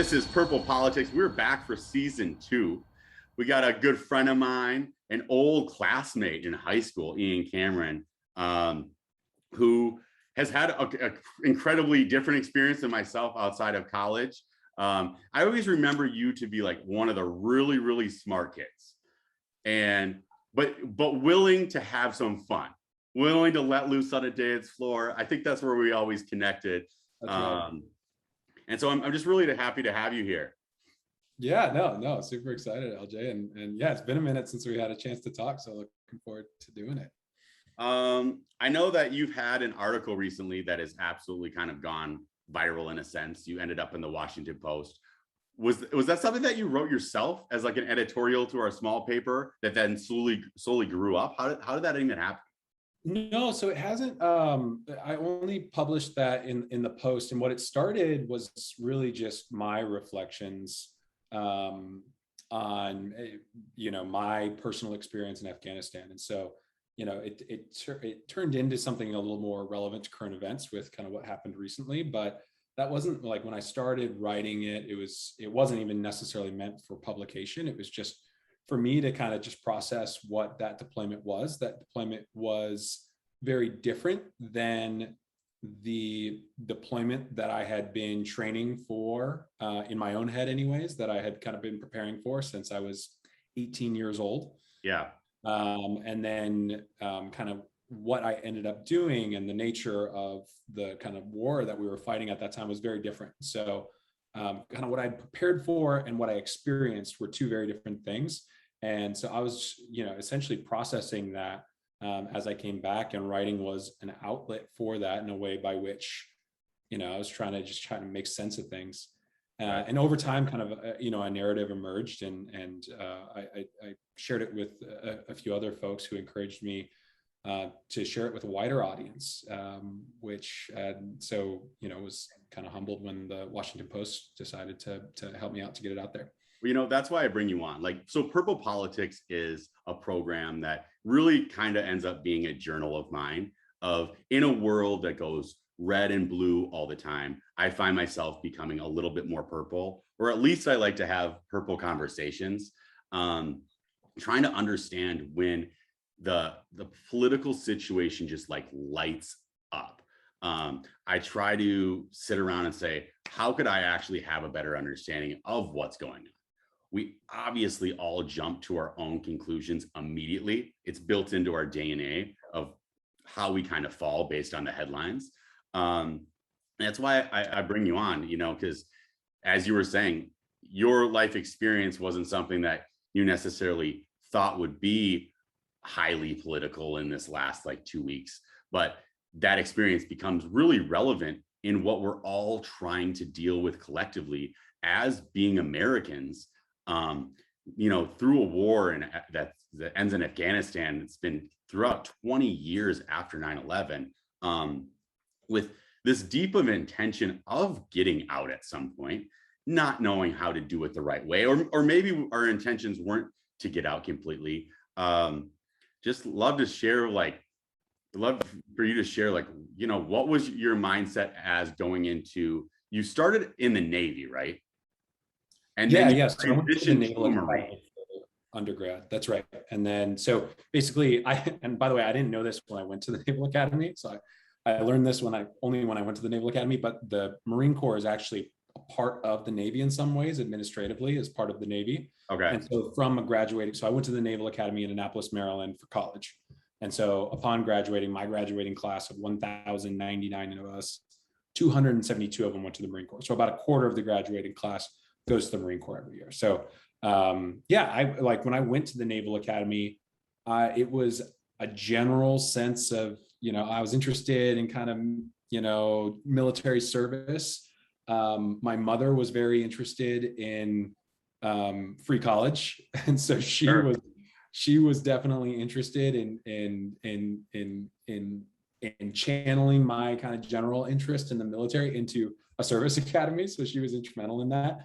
This is Purple Politics. We're back for season 2. We got a good friend of mine, an old classmate in high school, Ian Cameron, who has had an incredibly different experience than myself outside of college. I always remember you to be like one of the really, really smart kids, but willing to have some fun, willing to let loose on a dance floor. I think that's where we always connected. That's right. And so I'm just really happy to have you here. Yeah, no, super excited, LJ. And yeah, it's been a minute since we had a chance to talk, so looking forward to doing it. I know that you've had an article recently that has absolutely kind of gone viral in a sense. You ended up in the Washington Post. Was that something that you wrote yourself as like an editorial to our small paper that then slowly grew up? How did that even happen? No, so it hasn't. I only published that in the Post, and what it started was really just my reflections on my personal experience in Afghanistan. And so it turned into something a little more relevant to current events with kind of what happened recently. But that wasn't like when I started writing it, it wasn't even necessarily meant for publication. It was just for me to kind of just process what that deployment was. That deployment was very different than the deployment that I had been training for in my own head anyways, that I had kind of been preparing for since I was 18 years old. Yeah. And then kind of what I ended up doing and the nature of the kind of war that we were fighting at that time was very different. So kind of what I'd prepared for and what I experienced were two very different things. And so I was, essentially processing that as I came back, and writing was an outlet for that in a way by which, I was trying to make sense of things. And over time, kind of, a narrative emerged, and I shared it with a few other folks who encouraged me to share it with a wider audience, was kind of humbled when the Washington Post decided to help me out to get it out there. Well, that's why I bring you on. So Purple Politics is a program that really kind of ends up being a journal of mine of, in a world that goes red and blue all the time, I find myself becoming a little bit more purple, or at least I like to have purple conversations, trying to understand when the political situation just like lights up. I try to sit around and say, how could I actually have a better understanding of what's going on? We obviously all jump to our own conclusions immediately. It's built into our DNA of how we kind of fall based on the headlines. That's why I bring you on, because as you were saying, your life experience wasn't something that you necessarily thought would be highly political in this last 2 weeks, but that experience becomes really relevant in what we're all trying to deal with collectively as being Americans. Through a war that ends in Afghanistan. It's been throughout 20 years after 9/11, with this deep of intention of getting out at some point, not knowing how to do it the right way, or maybe our intentions weren't to get out completely. Just love to share, love for you to share, what was your mindset as going into, you started in the Navy, right? And then yes. So I went to the Naval Academy undergrad. That's right. And then, so basically, and by the way, I didn't know this when I went to the Naval Academy. So I learned this when I went to the Naval Academy, but the Marine Corps is actually a part of the Navy in some ways, administratively, as part of the Navy. Okay. And so so I went to the Naval Academy in Annapolis, Maryland for college. And so upon graduating, my graduating class of 1,099 of us, 272 of them went to the Marine Corps. So about a quarter of the graduating class goes to the Marine Corps every year. So I when I went to the Naval Academy, it was a general sense of, I was interested in kind of, military service. My mother was very interested in free college. And so she was definitely interested in channeling my kind of general interest in the military into a service academy. So she was instrumental in that.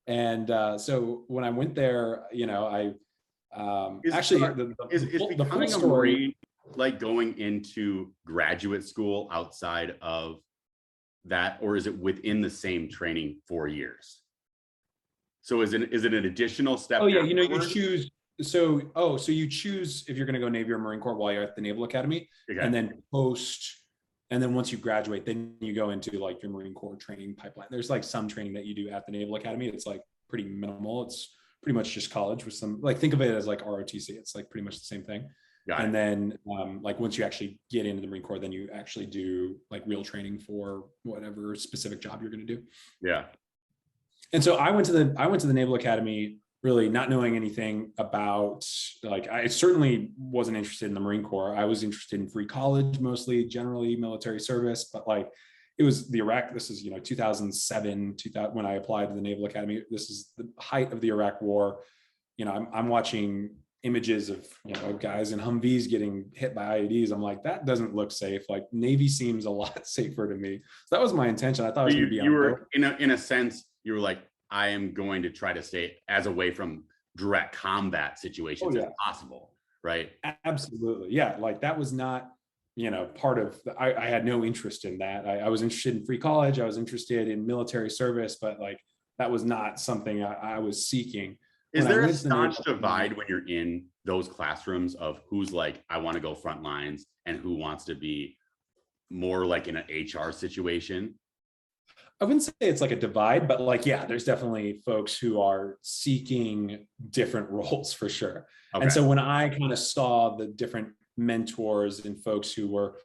And so when I went there, I the full story, like going into graduate school outside of that, or is it within the same training 4 years? So is it an additional step Oh yeah, you know, you afterwards? choose. So you choose if you're going to go Navy or Marine Corps while you're at the Naval Academy, Okay. and then and then once you graduate, then you go into like your Marine Corps training pipeline. There's like some training that you do at the Naval Academy. It's like pretty minimal. It's pretty much just college with some, like, think of it as like ROTC. It's like pretty much the same thing. Got it. And then like once you actually get into the Marine Corps, then you actually do like real training for whatever specific job you're going to do. Yeah. And so I went to the Naval Academy really not knowing anything about, like, I certainly wasn't interested in the Marine Corps. I was interested in free college, mostly generally military service, but like it was the Iraq. This is, 2007, 2000, when I applied to the Naval Academy. This is the height of the Iraq War. I'm watching images of, guys in Humvees getting hit by IEDs. I'm like, that doesn't look safe. Like Navy seems a lot safer to me. So that was my intention. I thought I was going to be You on a were boat. in a sense, you were like, I am going to try to stay as away from direct combat situations as possible, right? Absolutely. Yeah. Like that was not, part of, I had no interest in that. I was interested in free college. I was interested in military service, but like, that was not something I was seeking. Is When I there a went to the staunch Naval divide Academy, when you're in those classrooms of who's like, I want to go front lines and who wants to be more like in an HR situation? I wouldn't say it's like a divide, but like, yeah, there's definitely folks who are seeking different roles for sure. Okay. And so when I kind of saw the different mentors and folks who were,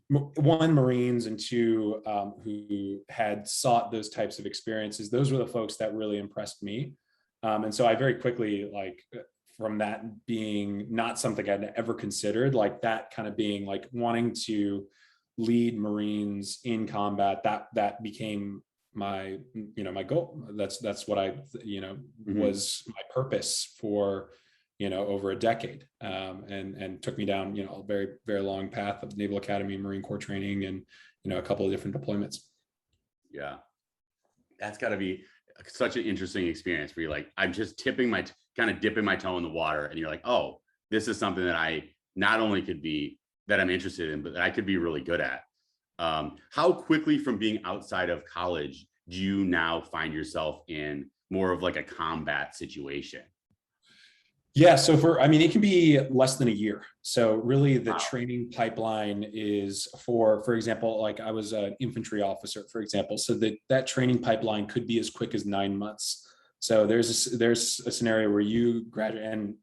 one, Marines, and two, who had sought those types of experiences, those were the folks that really impressed me. And so I very quickly, like, from that being not something I'd ever considered, like that kind of being like wanting to lead Marines in combat, that became my, my goal. That's what I, was my purpose for, over a decade, and took me down, a very, very long path of Naval Academy, Marine Corps training, and, a couple of different deployments. Yeah. That's got to be such an interesting experience where you're like, I'm just dipping my toe in the water, and you're like, oh, this is something that I not only could be, that I'm interested in, but that I could be really good at. How quickly from being outside of college do you now find yourself in more of like a combat situation? Yeah, so it can be less than a year. So really the Wow. training pipeline is for example, like I was an infantry officer, for example. So that training pipeline could be as quick as 9 months. So there's a scenario where you graduate, and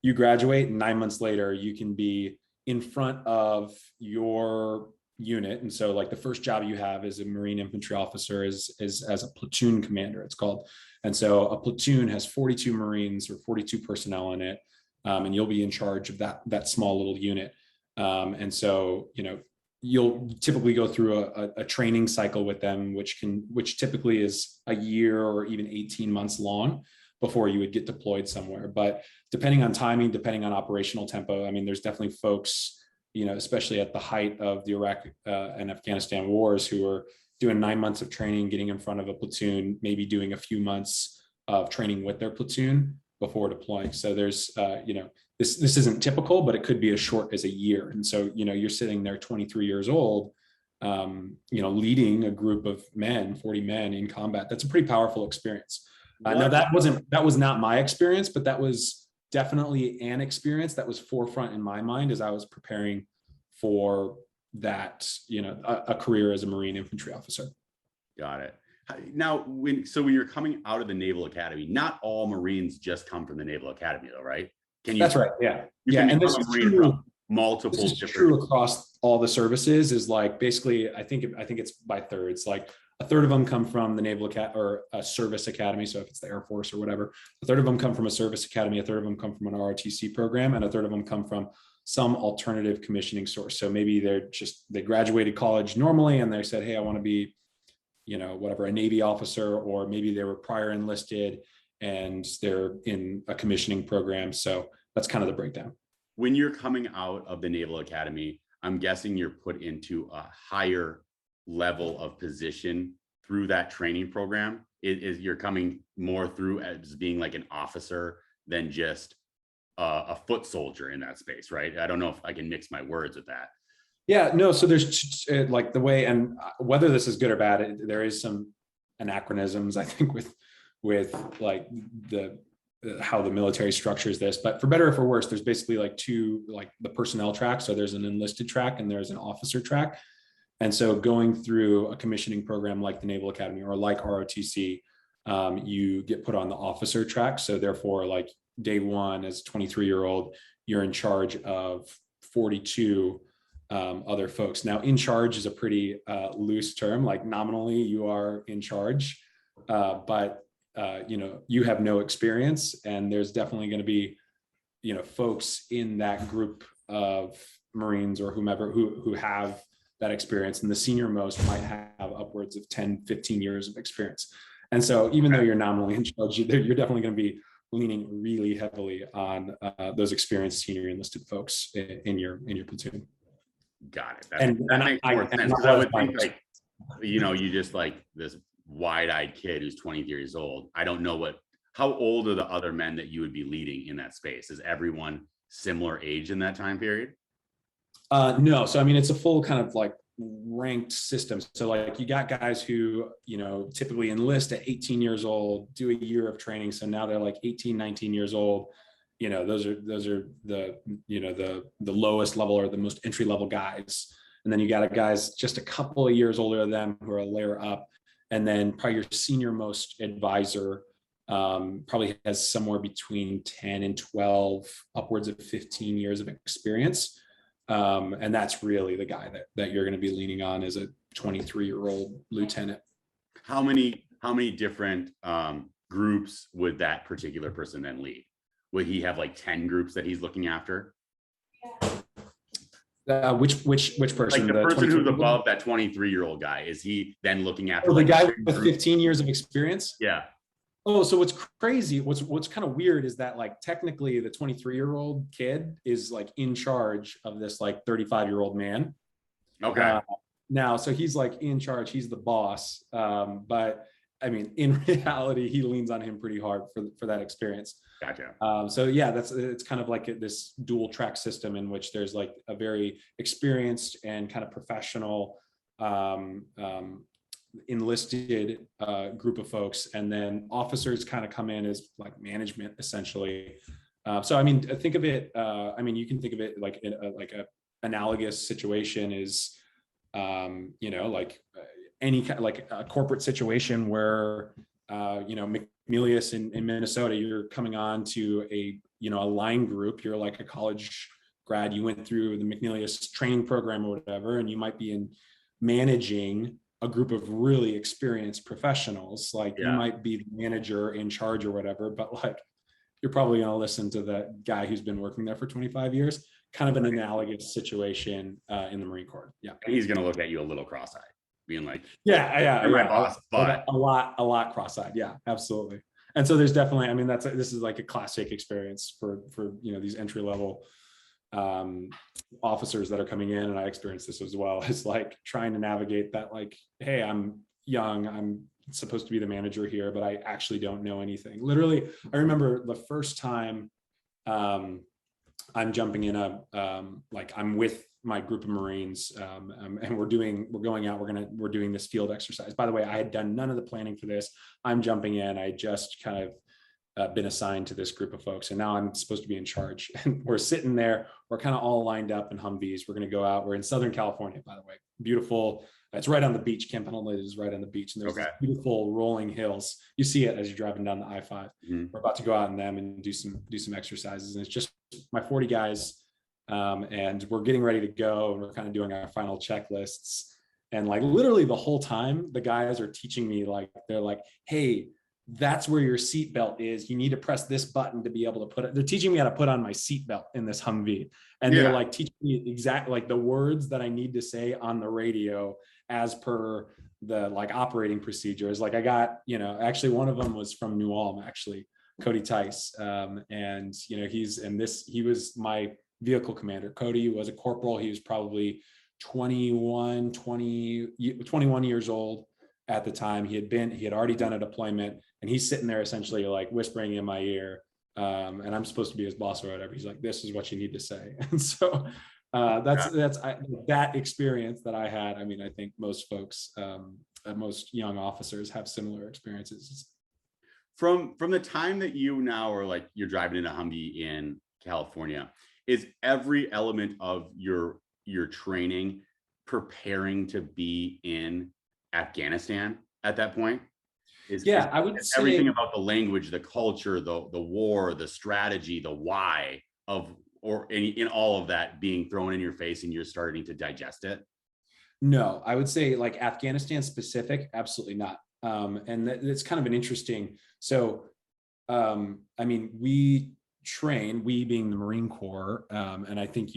you graduate, and 9 months later you can be in front of your unit. And so like the first job you have as a Marine infantry officer is as a platoon commander, it's called. And so a platoon has 42 Marines or 42 personnel in it. And you'll be in charge of that small little unit. And so, you'll typically go through a training cycle with them, which typically is a year or even 18 months long before you would get deployed somewhere. But depending on timing, depending on operational tempo, there's definitely folks, especially at the height of the Iraq and Afghanistan wars, who are doing 9 months of training, getting in front of a platoon, maybe doing a few months of training with their platoon before deploying. So there's, this isn't typical, but it could be as short as a year. And so, you're sitting there 23 years old, leading a group of men, 40 men in combat. That's a pretty powerful experience. Now that was not my experience, but that was definitely an experience that was forefront in my mind as I was preparing for that, a career as a Marine infantry officer. Got it. Now, when you're coming out of the Naval Academy, not all Marines just come from the Naval Academy, though, right? That's right. Yeah. You And this is true. Multiple this is different. True across all the services. Is like basically, I think it's by thirds. Like a third of them come from the Naval Academy or a service academy. So if it's the Air Force or whatever, a third of them come from a service academy, a third of them come from an ROTC program, and a third of them come from some alternative commissioning source. So maybe they graduated college normally and they said, hey, I want to be, whatever, a Navy officer, or maybe they were prior enlisted and they're in a commissioning program. So that's kind of the breakdown. When you're coming out of the Naval Academy, I'm guessing you're put into a higher level of position through that training program. You're coming more through as being like an officer than just a foot soldier in that space, right? I don't know if I can mix my words with that. Yeah, no. So there's like the way, and whether this is good or bad, there is some anachronisms, I think, with with like how the military structures this. But for better or for worse, there's basically like two, like the personnel track. So there's an enlisted track and there's an officer track. And so going through a commissioning program like the Naval Academy or like ROTC, you get put on the officer track. So therefore, like day one as a 23-year-old, you're in charge of 42 other folks. Now, in charge is a pretty loose term. Like nominally, you are in charge, but you have no experience, and there's definitely going to be, folks in that group of Marines or whomever who have that experience, and the senior most might have upwards of 10, 15 years of experience. And so even though you're nominally in charge, you're definitely going to be leaning really heavily on those experienced senior enlisted folks in your platoon. Got it. That makes more sense. I would think like, you just like this wide-eyed kid who's 20 years old. I don't know how old are the other men that you would be leading in that space? Is everyone similar age in that time period? No. So, I mean, it's a full kind of like ranked system. So like you got guys who, typically enlist at 18 years old, do a year of training. So now they're like 18, 19 years old. Those are the, the lowest level or the most entry level guys. And then you got guys just a couple of years older than them who are a layer up. And then probably your senior most advisor probably has somewhere between 10 and 12, upwards of 15 years of experience. And that's really the guy that you're going to be leaning on as a 23-year-old lieutenant. How many different groups would that particular person then lead? Would he have like 10 groups that he's looking after? Which person? Like the person who's above that 23-year-old guy, is he then looking after the guy with 15 years of experience? Yeah. Oh, so what's crazy, what's kind of weird is that like technically the 23-year-old kid is like in charge of this like 35-year-old man. Okay. Now, so he's like in charge, he's the boss. But I mean, in reality, he leans on him pretty hard for that experience. Gotcha. So yeah, it's kind of like this dual track system in which there's like a very experienced and kind of professional enlisted group of folks, and then officers kind of come in as like management essentially. So I mean, think of it. You can think of it like like a analogous situation is, like any kind like a corporate situation where McNeilius in Minnesota, you're coming on to a line group. You're like a college grad. You went through the McNeilius training program or whatever, and you might be managing a group of really experienced professionals. Like you might be the manager in charge or whatever, but like you're probably going to listen to that guy who's been working there for 25 years. Kind of an analogous situation in the Marine Corps. Yeah, and he's going to look at you a little cross-eyed, being like, "Yeah, my boss." But a lot cross-eyed. Yeah, absolutely. And so there's definitely, I mean, this is like a classic experience for these entry level officers that are coming in, and I experienced this as well. It's like trying to navigate that, like, hey, I'm young, I'm supposed to be the manager here, but I actually don't know anything. Literally, I remember the first time I'm jumping in I'm with my group of Marines, and we're going out, we're doing this field exercise. By the way, I had done none of the planning for this. I'm jumping in, I just kind of been assigned to this group of folks, and now I'm supposed to be in charge. And we're sitting there, we're kind of all lined up in Humvees. We're going to go out. We're in Southern California, by the way. Beautiful. It's right on the beach. Camp Pendleton is right on the beach, and there's these beautiful rolling hills. You see it as you're driving down the I-5. Mm-hmm. We're about to go out in them and do some exercises, and it's just my 40 guys, and we're getting ready to go, and we're kind of doing our final checklists. And like literally the whole time, the guys are teaching me, like they're like, "Hey, that's where your seatbelt is. You need to press this button to be able to put it." They're teaching me how to put on my seatbelt in this Humvee. And they're like teaching me exactly like the words that I need to say on the radio as per the like operating procedures. Like I got, actually one of them was from New Ulm, actually, Cody Tice. And he was my vehicle commander. Cody was a corporal. He was probably 21 years old at the time. He had already done a deployment, and he's sitting there essentially like whispering in my ear, and I'm supposed to be his boss or whatever. He's like, "This is what you need to say." And so that experience that I had. I mean, I think most folks, most young officers have similar experiences. from the time that you now are like you're driving in a Humvee in California, is every element of your training preparing to be in Afghanistan at that point? Is Yeah, I would everything say about the language, the culture, the war, the strategy, the why of or in all of that being thrown in your face and you're starting to digest it? no. I would say like Afghanistan specific, absolutely not. And it's kind of an interesting. So, I mean, we train, we being the Marine Corps, and I think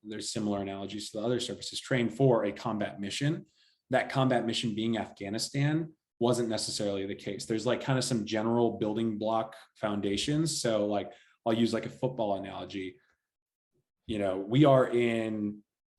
there's similar analogies to the other services, train for a combat mission. That combat mission being Afghanistan wasn't necessarily the case. There's like kind of some general building block foundations. So like I'll use like a football analogy. We are in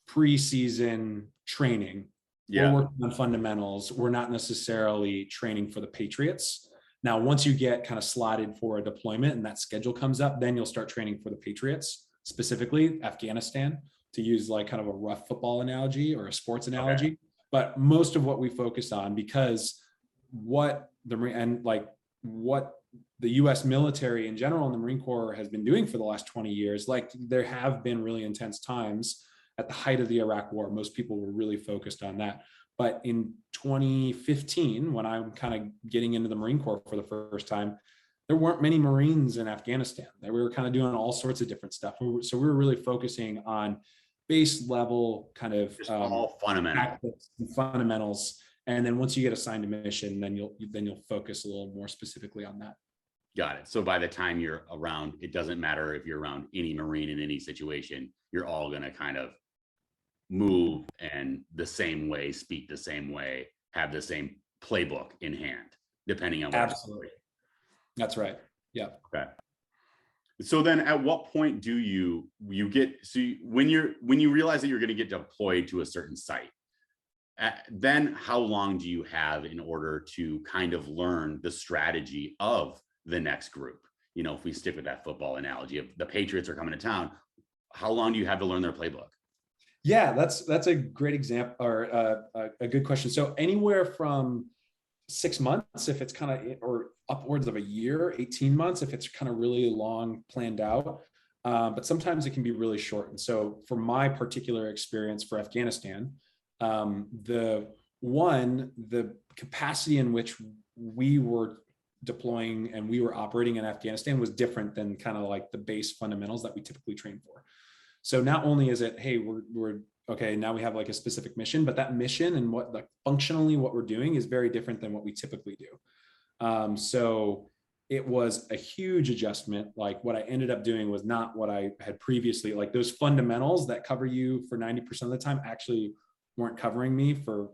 preseason training. We're Yeah. working on fundamentals. We're not necessarily training for the Patriots. Now, once you get kind of slotted for a deployment and that schedule comes up, then you'll start training for the Patriots, specifically Afghanistan, to use like kind of a rough football analogy or a sports analogy. Okay. But most of what we focus on, because what the US military in general and the Marine Corps has been doing for the last 20 years, like there have been really intense times at the height of the Iraq War. Most people were really focused on that. But in 2015, when I'm kind of getting into the Marine Corps for the first time, there weren't many Marines in Afghanistan. We were kind of doing all sorts of different stuff. So we were really focusing on base level kind of All fundamental. fundamentals. And then once you get assigned a mission, then you'll focus a little more specifically on that. Got it. So by the time you're around, it doesn't matter if you're around any Marine in any situation, you're all going to kind of move and the same way, speak the same way, have the same playbook in hand, depending on what. Absolutely. That's right. Yeah. Okay. So then at what point do you get, when you realize that you're going to get deployed to a certain site, then how long do you have in order to kind of learn the strategy of the next group? If we stick with that football analogy, if the Patriots are coming to town, how long do you have to learn their playbook? Yeah, that's a great example, or a good question. So anywhere from 6 months, if it's kind of, or upwards of a year, 18 months, if it's kind of really long planned out. But sometimes it can be really short. And so for my particular experience for Afghanistan, the capacity in which we were deploying and we were operating in Afghanistan was different than kind of like the base fundamentals that we typically train for. So not only is it, hey, we're okay, now we have like a specific mission, but that mission and what like functionally what we're doing is very different than what we typically do. So it was a huge adjustment. Like what I ended up doing was not what I had previously, like those fundamentals that cover you for 90% of the time actually weren't covering me for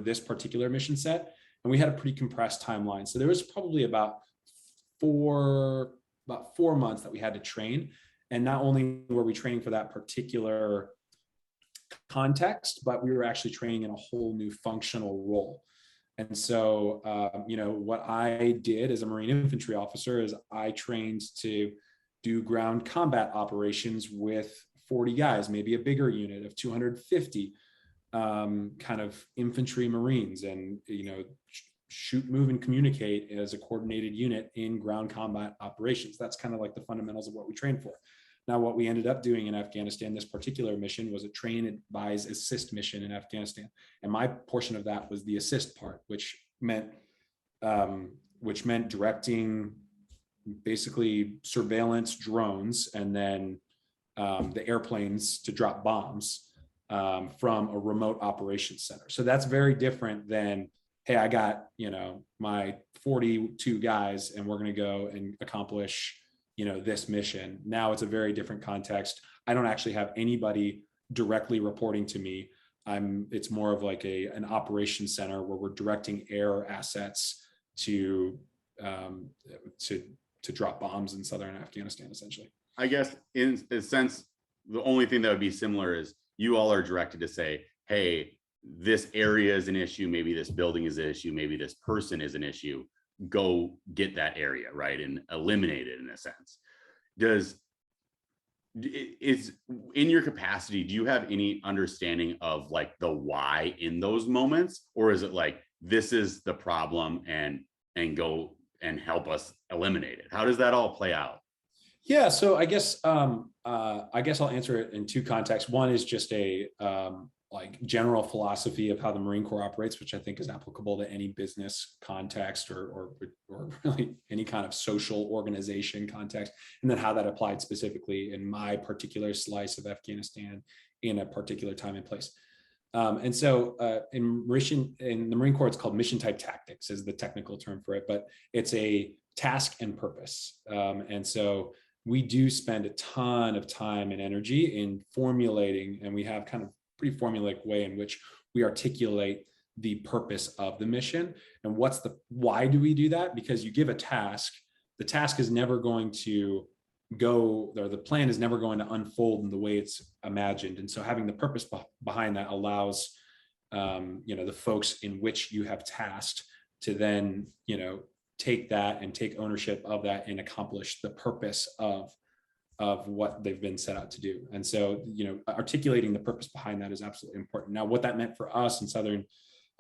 this particular mission set. And we had a pretty compressed timeline. So there was probably about 4 months that we had to train. And not only were we training for that particular context, but we were actually training in a whole new functional role. And so, what I did as a Marine infantry officer is I trained to do ground combat operations with 40 guys, maybe a bigger unit of 250 kind of infantry Marines, and, shoot, move, and communicate as a coordinated unit in ground combat operations. That's kind of like the fundamentals of what we trained for. Now, what we ended up doing in Afghanistan, this particular mission was a train, advise, assist mission in Afghanistan. And my portion of that was the assist part, which meant directing basically surveillance drones and then the airplanes to drop bombs from a remote operations center. So that's very different than, hey, I got, my 42 guys and we're going to go and accomplish this mission. Now it's a very different context. I don't actually have anybody directly reporting to me. It's more of like an operations center where we're directing air assets to drop bombs in southern Afghanistan, essentially. I guess in a sense, the only thing that would be similar is you all are directed to say, hey, this area is an issue. Maybe this building is an issue. Maybe this person is an issue. Go get that area, right? And eliminate it in a sense. Is in your capacity, do you have any understanding of like the why in those moments? Or is it like, this is the problem and go and help us eliminate it? How does that all play out? Yeah, so I guess I'll answer it in two contexts. One is just a like general philosophy of how the Marine Corps operates, which I think is applicable to any business context or really any kind of social organization context, and then how that applied specifically in my particular slice of Afghanistan in a particular time and place. And so in the Marine Corps, it's called mission type tactics is the technical term for it, but it's a task and purpose. And so we do spend a ton of time and energy in formulating, and we have kind of pretty formulaic way in which we articulate the purpose of the mission. And why do we do that? Because you give a task, the task is never going to go, or the plan is never going to unfold in the way it's imagined. And so having the purpose behind that allows, the folks in which you have tasked to then, take that and take ownership of that and accomplish the purpose of what they've been set out to do. And so, articulating the purpose behind that is absolutely important. Now, what that meant for us in Southern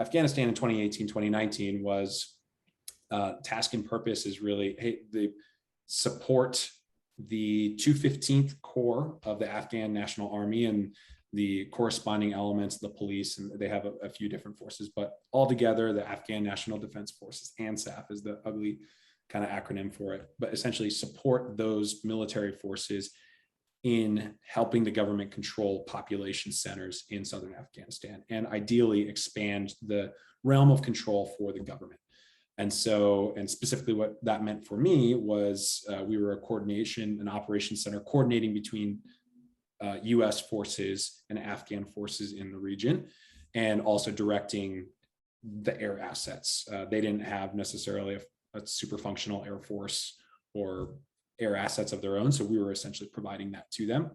Afghanistan in 2018, 2019 was task and purpose is really, hey, they support the 215th Corps of the Afghan National Army and the corresponding elements, the police, and they have a few different forces, but altogether, the Afghan National Defense Forces, ANSAF is the ugly kind of acronym for it, but essentially support those military forces in helping the government control population centers in Southern Afghanistan and ideally expand the realm of control for the government. And so, and specifically what that meant for me was we were an operations center coordinating between US forces and Afghan forces in the region, and also directing the air assets. They didn't have necessarily a super functional air force or air assets of their own. So we were essentially providing that to them.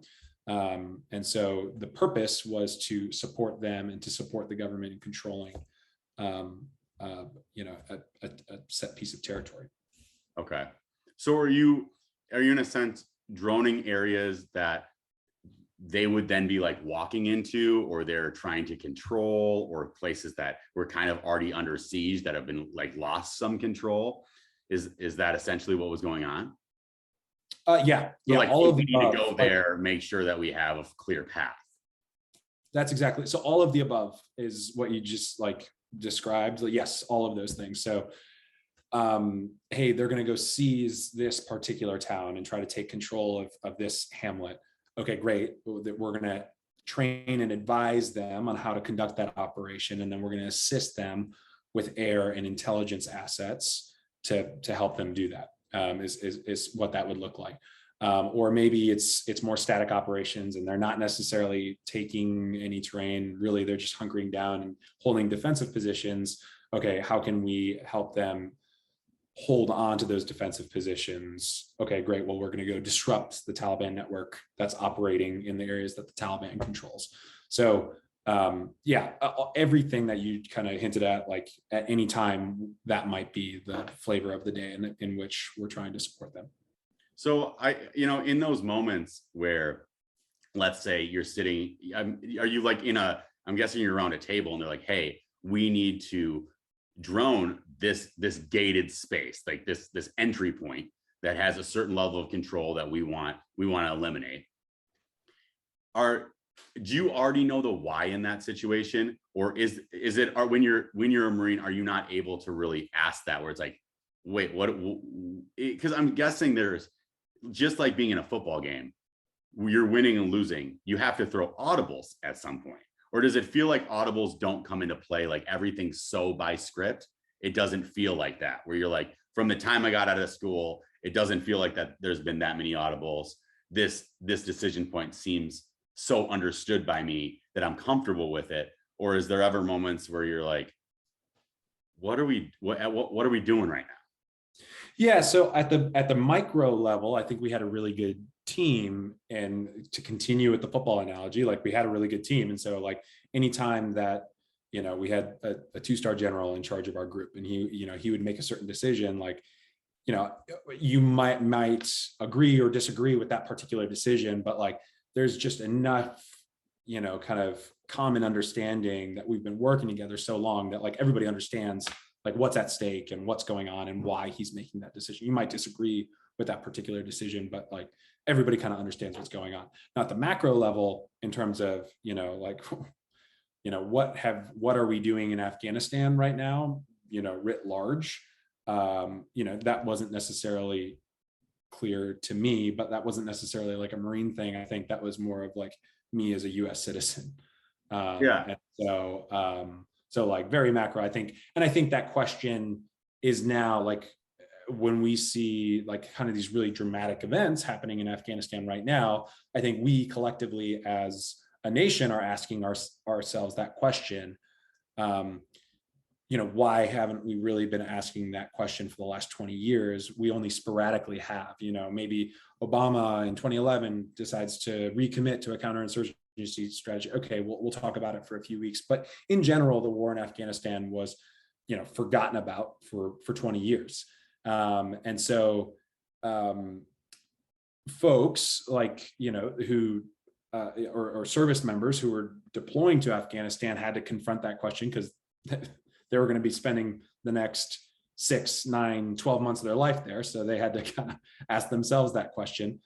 And so the purpose was to support them and to support the government in controlling, a set piece of territory. Okay. So are you in a sense droning areas that they would then be like walking into, or they're trying to control, or places that were kind of already under siege that have been like lost some control? Is that essentially what was going on? Yeah. So like, all of we the need to go there, make sure that we have a clear path. That's exactly. So all of the above is what you just like described. Yes, all of those things. So, hey, they're going to go seize this particular town and try to take control of this hamlet. Okay, great. We're going to train and advise them on how to conduct that operation. And then we're going to assist them with air and intelligence assets to help them do that, is what that would look like. Or maybe it's more static operations and they're not necessarily taking any terrain. Really, they're just hunkering down and holding defensive positions. Okay, how can we help them hold on to those defensive positions? Okay, great. Well, we're going to go disrupt the Taliban network that's operating in the areas that the Taliban controls. So everything that you kind of hinted at, like at any time, that might be the flavor of the day in which we're trying to support them. So in those moments where, let's say you're sitting, are you like I'm guessing you're around a table and they're like, hey, we need to drone this gated space, like this entry point that has a certain level of control that we want to eliminate. Do you already know the why in that situation, or is it when you're a Marine, are you not able to really ask that, where it's like, wait, what? Because I'm guessing there's, just like being in a football game, you're winning and losing, you have to throw audibles at some point. Or does it feel like audibles don't come into play, like everything's so by script? It doesn't feel like that, where you're like, from the time I got out of school, it doesn't feel like that there's been that many audibles. This decision point seems so understood by me that I'm comfortable with it. Or is there ever moments where you're like, what are we doing right now? Yeah, so at the micro level, I think we had a really good team. And to continue with the football analogy, like we had a really good team. And so like anytime that, we had a 2-star general in charge of our group, and he would make a certain decision, like, you might agree or disagree with that particular decision, but like there's just enough, kind of common understanding that we've been working together so long that like everybody understands like what's at stake and what's going on and why he's making that decision. You might disagree with that particular decision, but like everybody kind of understands what's going on. Now at the macro level, in terms of, like, what are we doing in Afghanistan right now, writ large, that wasn't necessarily clear to me, but that wasn't necessarily like a Marine thing. I think that was more of like me as a US citizen. And so like very macro, I think. And I think that question is now like, when we see like kind of these really dramatic events happening in Afghanistan right now, I think we collectively as a nation are asking ourselves that question. Why haven't we really been asking that question for the last 20 years? We only sporadically have, maybe Obama in 2011 decides to recommit to a counterinsurgency strategy. Okay, we'll talk about it for a few weeks. But in general, the war in Afghanistan was, forgotten about for 20 years. And so folks like, who or service members who were deploying to Afghanistan had to confront that question, because they were going to be spending the next 6, 9, 12 months of their life there. So they had to kind of ask themselves that question,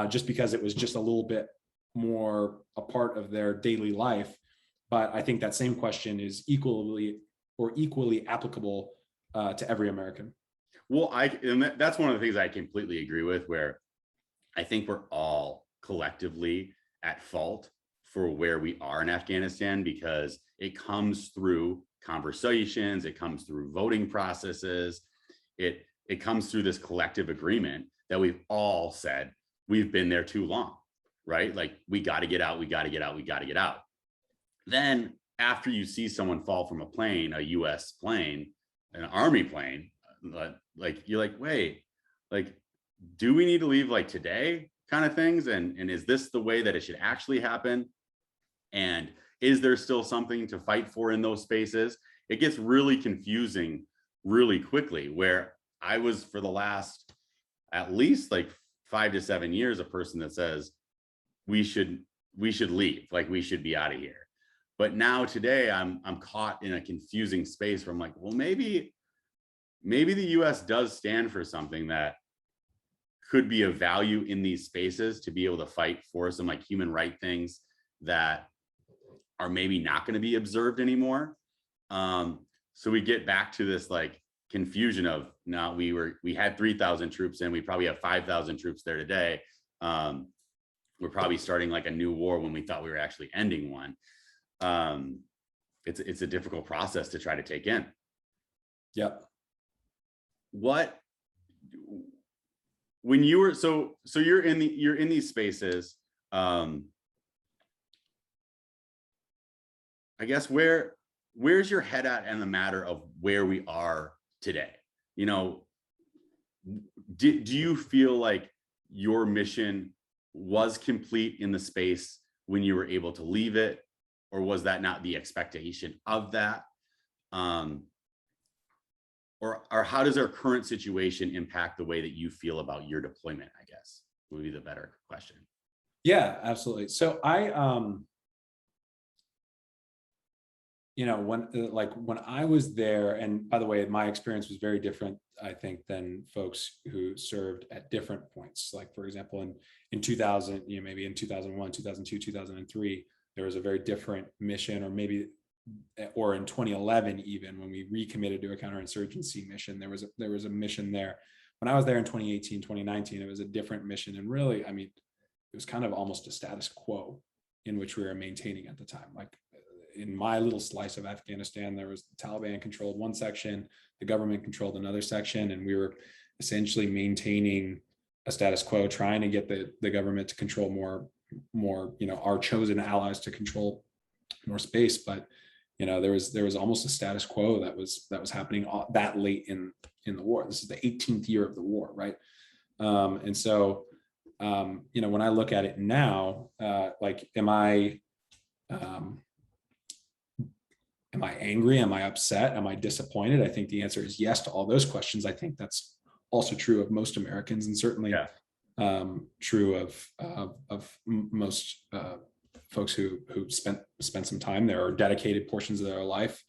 just because it was just a little bit more a part of their daily life. But I think that same question is equally applicable to every American. Well, that's one of the things I completely agree with, where I think we're all collectively at fault for where we are in Afghanistan, because it comes through conversations, it comes through voting processes, it comes through this collective agreement that we've all said we've been there too long, right? Like, we got to get out, we got to get out, we got to get out. Then after you see someone fall from a plane, a US plane, an Army plane, like you're like, wait, like, do we need to leave like today kind of things? And is this the way that it should actually happen? And is there still something to fight for in those spaces? It gets really confusing really quickly, where I was for the last at least like 5 to 7 years a person that says we should leave, like we should be out of here. But now today I'm caught in a confusing space where I'm like, well, maybe the US does stand for something that could be of value in these spaces, to be able to fight for some like human right things that are maybe not going to be observed anymore. So we get back to this like confusion of, now we had 3,000 troops in, we probably have 5,000 troops there today. We're probably starting like a new war when we thought we were actually ending one. It's a difficult process to try to take in. Yep. When you were so you're in these spaces, I guess where's your head at in the matter of where we are today? Do you feel like your mission was complete in the space when you were able to leave it, or was that not the expectation of that? Or how does our current situation impact the way that you feel about your deployment, I guess, would be the better question. Yeah, absolutely. So I, when I was there, and by the way, my experience was very different, I think, than folks who served at different points. Like, for example, in 2000, maybe in 2001, 2002, 2003, there was a very different mission, or in 2011, even when we recommitted to a counterinsurgency mission, there was a mission there. When I was there in 2018, 2019, it was a different mission. And really, I mean, it was kind of almost a status quo in which we were maintaining at the time. Like, in my little slice of Afghanistan, there was the Taliban controlled one section, the government controlled another section, and we were essentially maintaining a status quo, trying to get the government to control more, our chosen allies to control more space. But there was almost a status quo that was happening that late in the war. This is the 18th year of the war, right? And so when I look at it now, like, am I angry? Am I upset? Am I disappointed? I think the answer is yes to all those questions. I think that's also true of most Americans, and certainly true of most folks who spent some time there, or dedicated portions of their life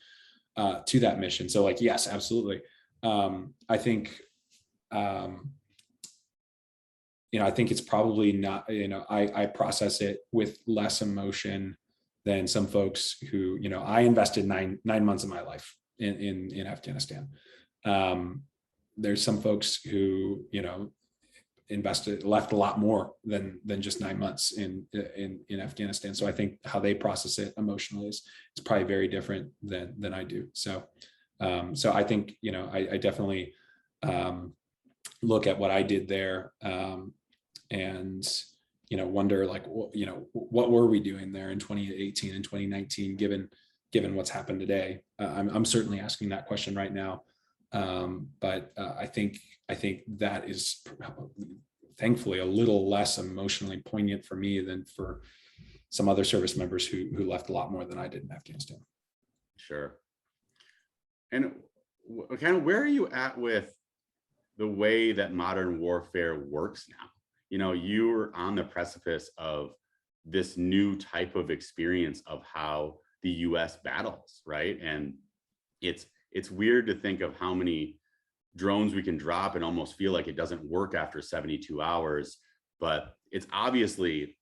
to that mission. So like, yes, absolutely. I think, I think it's probably not, I process it with less emotion than some folks who, I invested nine months of my life in Afghanistan. There's some folks who, left a lot more than just 9 months in Afghanistan. So I think how they process it emotionally is probably very different than I do. So I think, I definitely look at what I did there, and wonder like, what were we doing there in 2018 and 2019, given what's happened today. I'm certainly asking that question right now. But I think that is thankfully a little less emotionally poignant for me than for some other service members who left a lot more than I did in Afghanistan. Sure. And kind of where are you at with the way that modern warfare works now? You're on the precipice of this new type of experience of how the US battles, right? And it's weird to think of how many drones we can drop and almost feel like it doesn't work after 72 hours, but it's obviously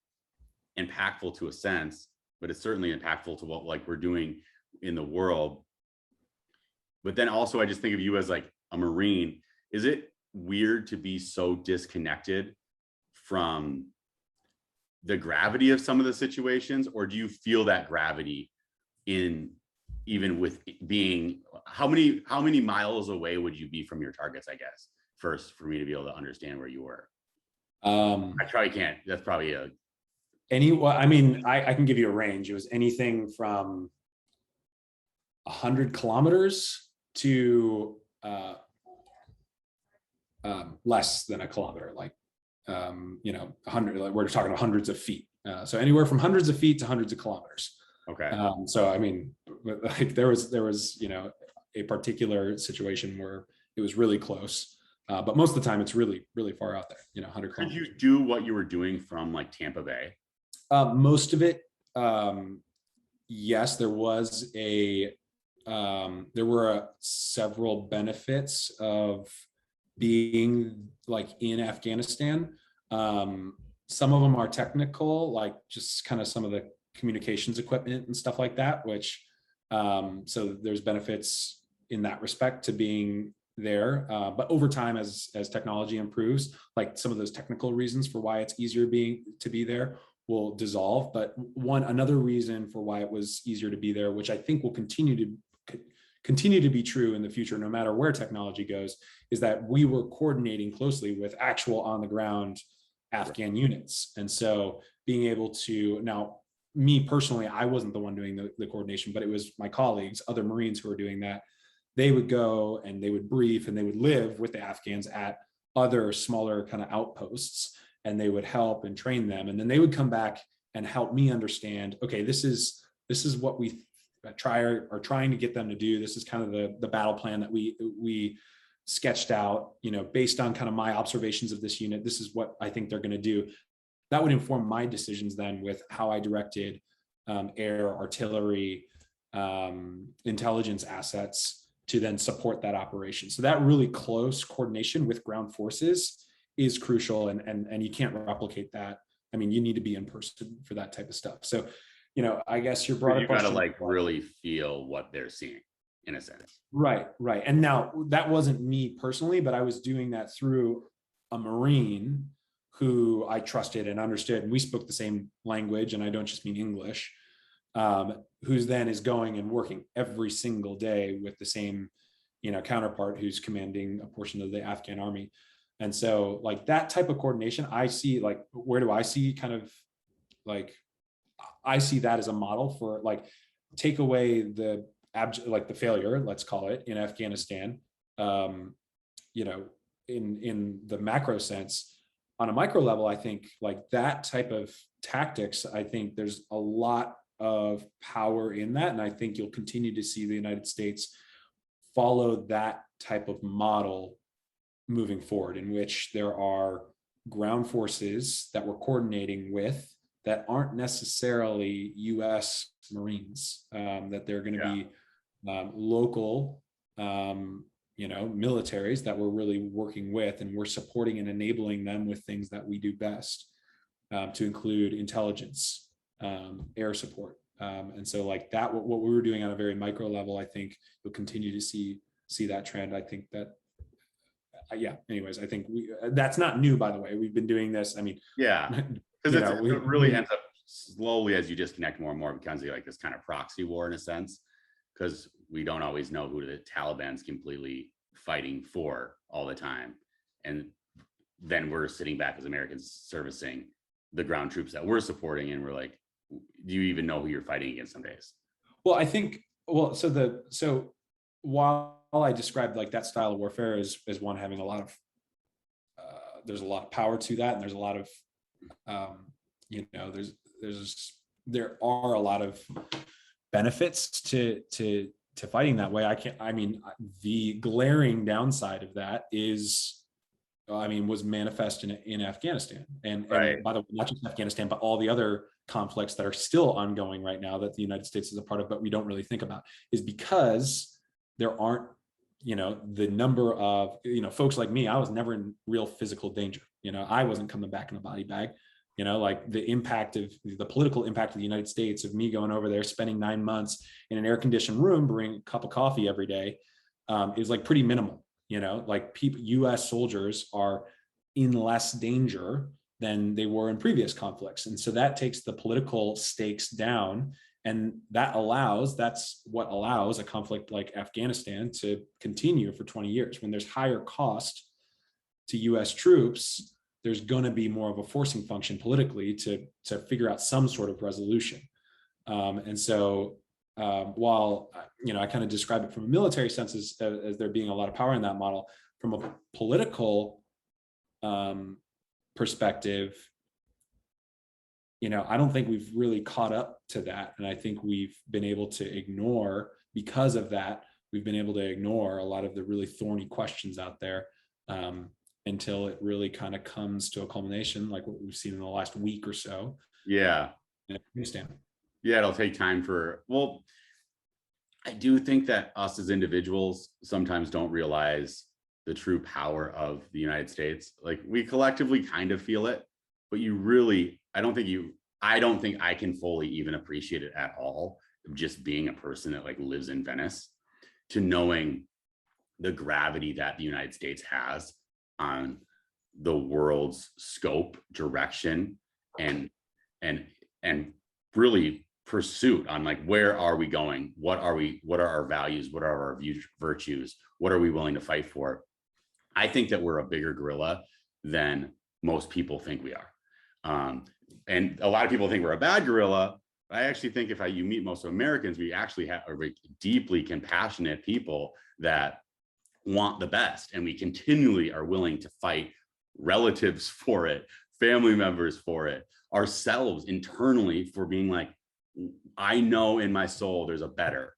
impactful to a sense, but it's certainly impactful to what like we're doing in the world. But then also I just think of you as like a Marine. Is it weird to be so disconnected from the gravity of some of the situations, or do you feel that gravity in even with being how many miles away would you be from your targets, I guess, first for me to be able to understand where you were? I probably can't. That's probably I can give you a range. It was anything from 100 kilometers to less than a kilometer, like 100. Like we're talking hundreds of feet. So anywhere from hundreds of feet to hundreds of kilometers. Okay. So I mean, like there was a particular situation where it was really close, but most of the time it's really far out there. 100 kilometers. Did you do what you were doing from like Tampa Bay? Most of it, yes. There was there were several benefits of being like in Afghanistan. Some of them are technical, like just kind of some of the communications equipment and stuff like that, which so there's benefits in that respect to being there. But over time, as technology improves, like some of those technical reasons for why it's easier to be there will dissolve. But another reason for why it was easier to be there, which I think will continue to be true in the future, no matter where technology goes, is that we were coordinating closely with actual on the ground Afghan units. And so being able to, now me personally, I wasn't the one doing the coordination, but it was my colleagues, other Marines who were doing that. They would go and they would brief and they would live with the Afghans at other smaller kind of outposts, and they would help and train them. And then they would come back and help me understand, okay, this is what we are trying to get them to do. This is kind of the battle plan that we sketched out, based on kind of my observations of this unit. This is what I think they're going to do. That would inform my decisions then with how I directed air, artillery, intelligence assets to then support that operation. So that really close coordination with ground forces is crucial, and you can't replicate that. I mean, you need to be in person for that type of stuff. So, I guess your broader question, you gotta like really feel what they're seeing in a sense. Right. And now that wasn't me personally, but I was doing that through a Marine who I trusted and understood, and we spoke the same language, and I don't just mean English, who's then is going and working every single day with the same, counterpart who's commanding a portion of the Afghan army. And so like that type of coordination, I see, like, where do I see kind of like, I see that as a model for like, take away the failure, let's call it, in Afghanistan, in the macro sense. On a micro level, I think like that type of tactics, I think there's a lot of power in that. And I think you'll continue to see the United States follow that type of model moving forward, in which there are ground forces that we're coordinating with that aren't necessarily US Marines, that they're going to be local, militaries that we're really working with, and we're supporting and enabling them with things that we do best, to include intelligence, air support. And so like that, what we were doing on a very micro level, I think you'll continue to see that trend. I think that, anyways, I think that's not new, by the way. We've been doing this. I mean, yeah, because it really ends up slowly, as you disconnect more and more, it becomes like this kind of proxy war in a sense, because we don't always know who the Taliban's completely fighting for all the time. And then we're sitting back as Americans servicing the ground troops that we're supporting, and we're like, do you even know who you're fighting against some days? Well, I think, so while I described like that style of warfare as one having a lot of, there's a lot of power to that, and there's a lot of, there are a lot of benefits to fighting that way. The glaring downside of that is, was manifest in Afghanistan, and by the way, not just Afghanistan, but all the other conflicts that are still ongoing right now that the United States is a part of, but we don't really think about, is because there aren't, the number of, folks like me. I was never in real physical danger. I wasn't coming back in a body bag. Like the political impact of the United States, of me going over there, spending 9 months in an air-conditioned room, brewing a cup of coffee every day, is like pretty minimal. Like U.S. soldiers are in less danger than they were in previous conflicts. And so that takes the political stakes down. And that's what allows a conflict like Afghanistan to continue for 20 years. When there's higher cost to US troops, there's going to be more of a forcing function politically to figure out some sort of resolution. And so while, I kind of describe it from a military sense as there being a lot of power in that model, from a political perspective, I don't think we've really caught up to that. And I think we've been able to ignore, because of that, we've been able to ignore a lot of the really thorny questions out there, until it really kind of comes to a culmination, like what we've seen in the last week or so. Yeah. In Afghanistan. Yeah, it'll take time I do think that us as individuals sometimes don't realize the true power of the United States. Like, we collectively kind of feel it, but I don't think I can fully even appreciate it at all. Just being a person that like lives in Venice, to knowing the gravity that the United States has on the world's scope, direction, and really pursuit on like, where are we going? What are our values? What are our virtues? What are we willing to fight for? I think that we're a bigger gorilla than most people think we are. And a lot of people think we're a bad gorilla. I actually think if you meet most Americans, we actually are deeply compassionate people that want the best, and we continually are willing to fight relatives for it, family members for it, ourselves internally for being like, I know in my soul there's a better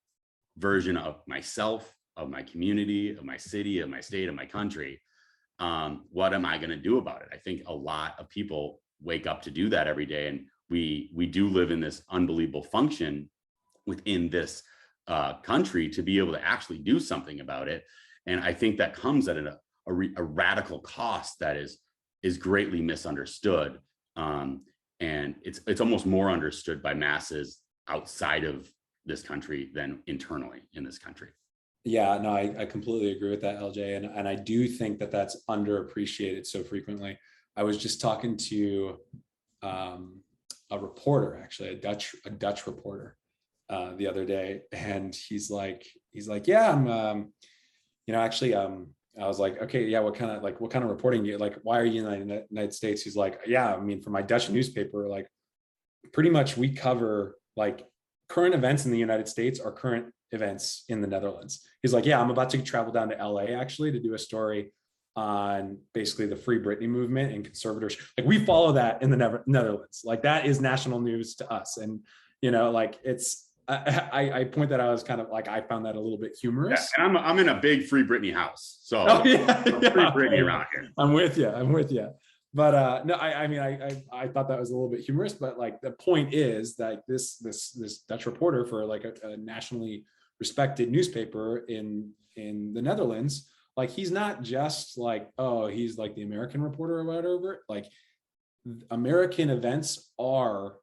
version of myself, of my community, of my city, of my state, of my country. What am I going to do about it? I think a lot of people wake up to do that every day, and we do live in this unbelievable function within this country to be able to actually do something about it. And I think that comes at a radical cost that is greatly misunderstood. And it's almost more understood by masses outside of this country than internally in this country. Yeah, no, I completely agree with that, LJ. And I do think that that's underappreciated so frequently. I was just talking to a reporter, actually, a Dutch reporter, the other day, and he's like, yeah, I was like, okay, yeah, what kind of reporting do you like? Why are you in the United States? He's like, yeah, for my Dutch newspaper, like, pretty much we cover like current events in the United States are current events in the Netherlands. He's like, yeah, I'm about to travel down to LA actually to do a story on basically the Free Britney movement and conservators. Like, we follow that in the Netherlands. Like, that is national news to us. And, like, it's, I point that out as kind of like, I found that a little bit humorous. Yeah, and I'm in a big Free Britney house. So Free Britney around here. I'm with you. But no, I thought that was a little bit humorous, but like the point is that this Dutch reporter for like a nationally respected newspaper in the Netherlands, like he's not just like, oh, he's like the American reporter or whatever. Like American events are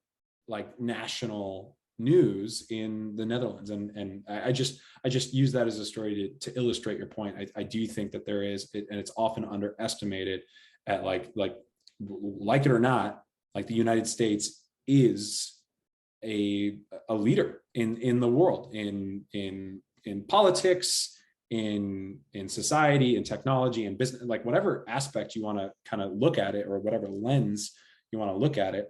like national news in the Netherlands. And I just use that as a story to illustrate your point. I do think that there is, and it's often underestimated at like it or not, like the United States is a leader in the world, in politics, in society, in technology, and business, like whatever aspect you want to kind of look at it, or whatever lens you want to look at it.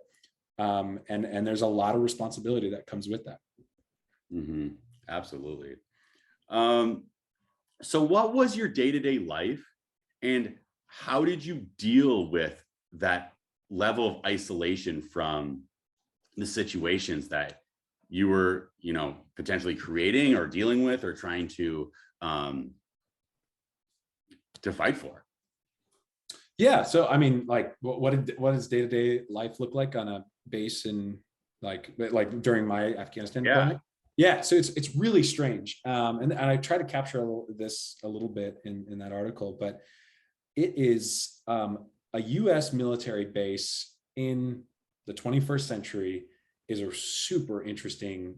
And there's a lot of responsibility that comes with that. Mm-hmm. Absolutely. So what was your day-to-day life, and how did you deal with that level of isolation from the situations that you were, potentially creating or dealing with or trying to fight for? Yeah. So, I mean, like what does day-to-day life look like on a base in like during my Afghanistan deployment? Yeah. So it's really strange. And I try to capture this a little bit in that article, but it is a US military base in the 21st century is a super interesting,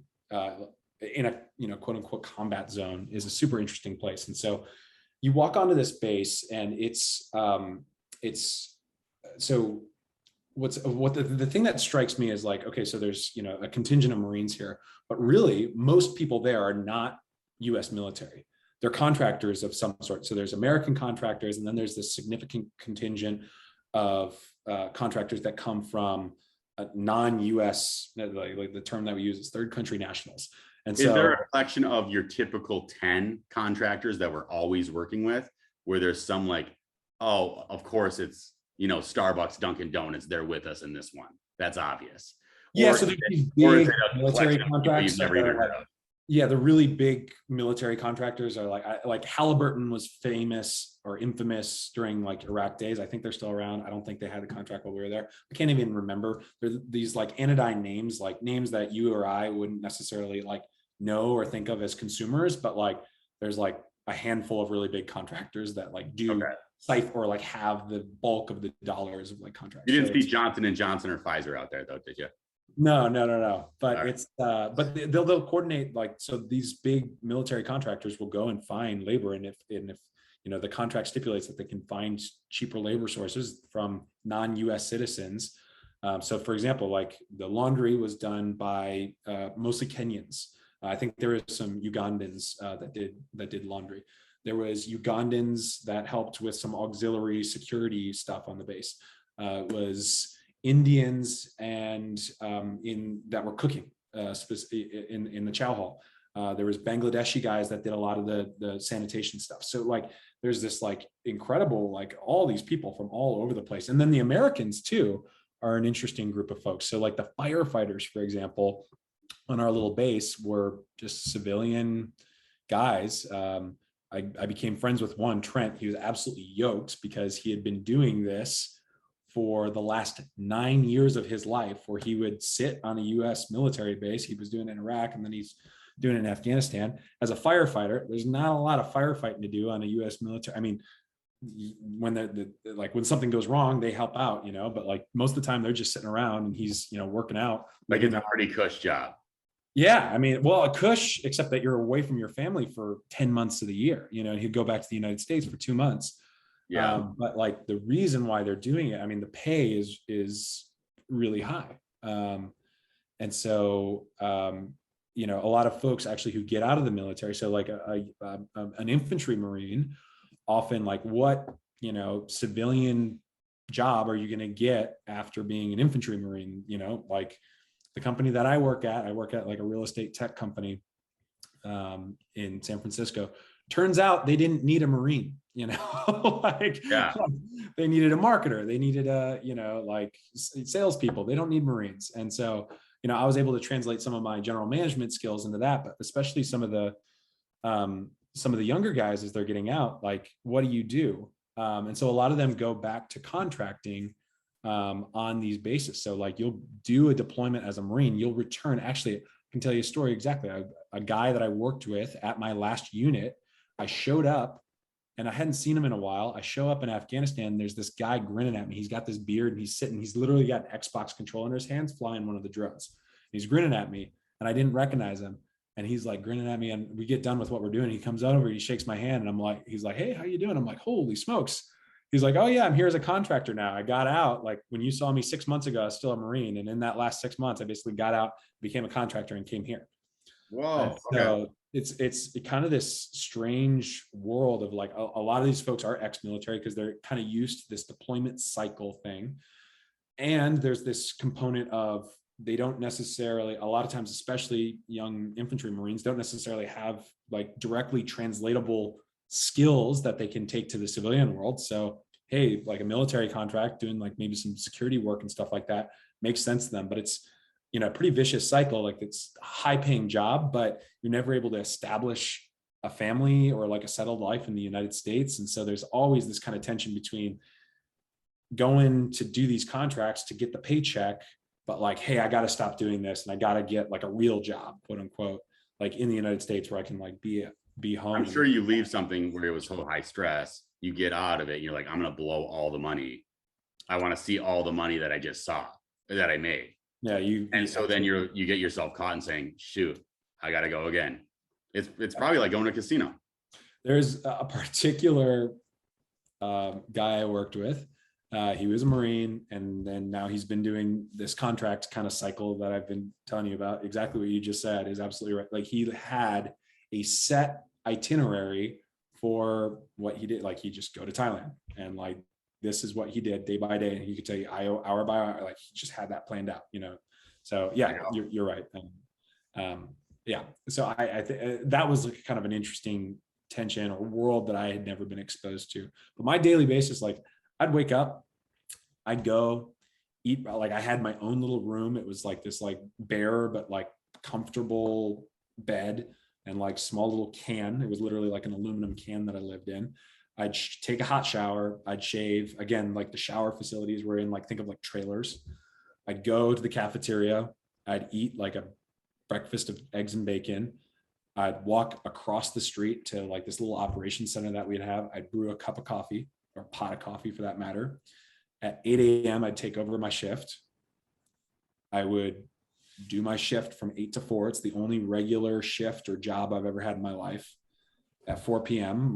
in a quote unquote combat zone, is a super interesting place. And so you walk onto this base, and it's so the thing that strikes me is like, okay, so there's, a contingent of Marines here, but really most people there are not US military. They're contractors of some sort. So there's American contractors, and then there's this significant contingent of contractors that come from non-US, like the term that we use is third country nationals. And so, is there a collection of your typical 10 contractors that we're always working with, where there's some like, oh, of course it's, Starbucks, Dunkin' Donuts, they're with us in this one. That's obvious. Yeah, so there's these big military contracts. Yeah, the really big military contractors are like Halliburton was famous or infamous during like Iraq days. I think they're still around. I don't think they had a contract while we were there. I can't even remember. There's these like anodyne names, like names that you or I wouldn't necessarily like know or think of as consumers, but like there's like a handful of really big contractors that like do cipher or like have the bulk of the dollars of like contracts. You didn't see Johnson & Johnson or Pfizer out there though, did you? No. But it's but they'll coordinate, like, so these big military contractors will go and find labor, and if the contract stipulates that they can find cheaper labor sources from non-US citizens. So for example, like the laundry was done by mostly Kenyans. I think there was some Ugandans that did laundry. There was Ugandans that helped with some auxiliary security stuff on the base. Was Indians and that were cooking in the chow hall. There was Bangladeshi guys that did a lot of the sanitation stuff. So like there's this like incredible, like all these people from all over the place. And then the Americans too are an interesting group of folks. So like the firefighters, for example, on our little base were just civilian guys. I became friends with one, Trent. He was absolutely yoked because he had been doing this for the last 9 years of his life, where he would sit on a US military base. He was doing it in Iraq, and then he's doing it in Afghanistan as a firefighter. There's not a lot of firefighting to do on a US military. I mean, when something goes wrong, they help out, but like most of the time they're just sitting around, and he's, working out. Like it's a pretty cush job. Yeah. I mean, well, a cush, except that you're away from your family for 10 months of the year, he'd go back to the United States for 2 months. Yeah. But like the reason why they're doing it, I mean, the pay is really high. And so, a lot of folks actually who get out of the military, so like an infantry Marine, often like what, civilian job are you going to get after being an infantry Marine? Like the company that I work at like a real estate tech company in San Francisco. Turns out they didn't need a Marine, like they needed a marketer. They needed like salespeople. They don't need Marines. And so, I was able to translate some of my general management skills into that, but especially some of the younger guys as they're getting out, like, what do you do? And so a lot of them go back to contracting on these bases. So like you'll do a deployment as a Marine, you'll return. Actually, can tell you a story exactly. A guy that I worked with at my last unit, I showed up and I hadn't seen him in a while. I show up in Afghanistan. There's this guy grinning at me. He's got this beard and he's sitting. He's literally got an Xbox controller in his hands, flying one of the drones. He's grinning at me, and I didn't recognize him. And he's like grinning at me, and we get done with what we're doing. He comes over, he shakes my hand, and I'm like, he's like, "Hey, how you doing?" I'm like, "Holy smokes." He's like, "Oh yeah, I'm here as a contractor now. I got out, like when you saw me 6 months ago, I was still a Marine. And in that last 6 months, I basically got out, became a contractor, and came here." Whoa. So it's kind of this strange world of like a lot of these folks are ex-military because they're kind of used to this deployment cycle thing. And there's this component of they don't necessarily, a lot of times, especially young infantry Marines, don't necessarily have like directly translatable skills that they can take to the civilian world. So, hey, like a military contract doing like maybe some security work and stuff like that makes sense to them, but it's, you know, a pretty vicious cycle. Like it's a high paying job, but you're never able to establish a family or like a settled life in the United States. And so there's always this kind of tension between going to do these contracts to get the paycheck, but like, hey, I got to stop doing this and I got to get like a real job, quote unquote, like in the United States where I can like be home. I'm sure you leave something where it was so high stress, you get out of it, and you're like, I'm going to blow all the money. I want to see all the money that I just saw, that I made. Yeah, so then you get yourself caught and saying, shoot, I got to go again. It's probably like going to a casino. There's a particular guy I worked with. He was a Marine, and then now he's been doing this contract kind of cycle that I've been telling you about. Exactly what you just said is absolutely right. Like he had a set itinerary for what he did. Like he just go to Thailand, and like this is what he did day by day, and he could tell you hour by hour. Like he just had that planned out, you know. So yeah, you're right. And, yeah, so I that was like kind of an interesting tension or world that I had never been exposed to. But my daily basis, like I'd wake up, I'd go eat. Like I had my own little room. It was like this like bare but like comfortable bed and like small little can. It was literally like an aluminum can that I lived in. I'd take a hot shower. I'd shave. Again, like the shower facilities were in like, think of like trailers. I'd go to the cafeteria. I'd eat like a breakfast of eggs and bacon. I'd walk across the street to like this little operations center that we'd have. I'd brew a cup of coffee, or a pot of coffee for that matter. At 8 a.m., I'd take over my shift. I would do my shift from 8 to 4. It's the only regular shift or job I've ever had in my life. At 4 p.m.,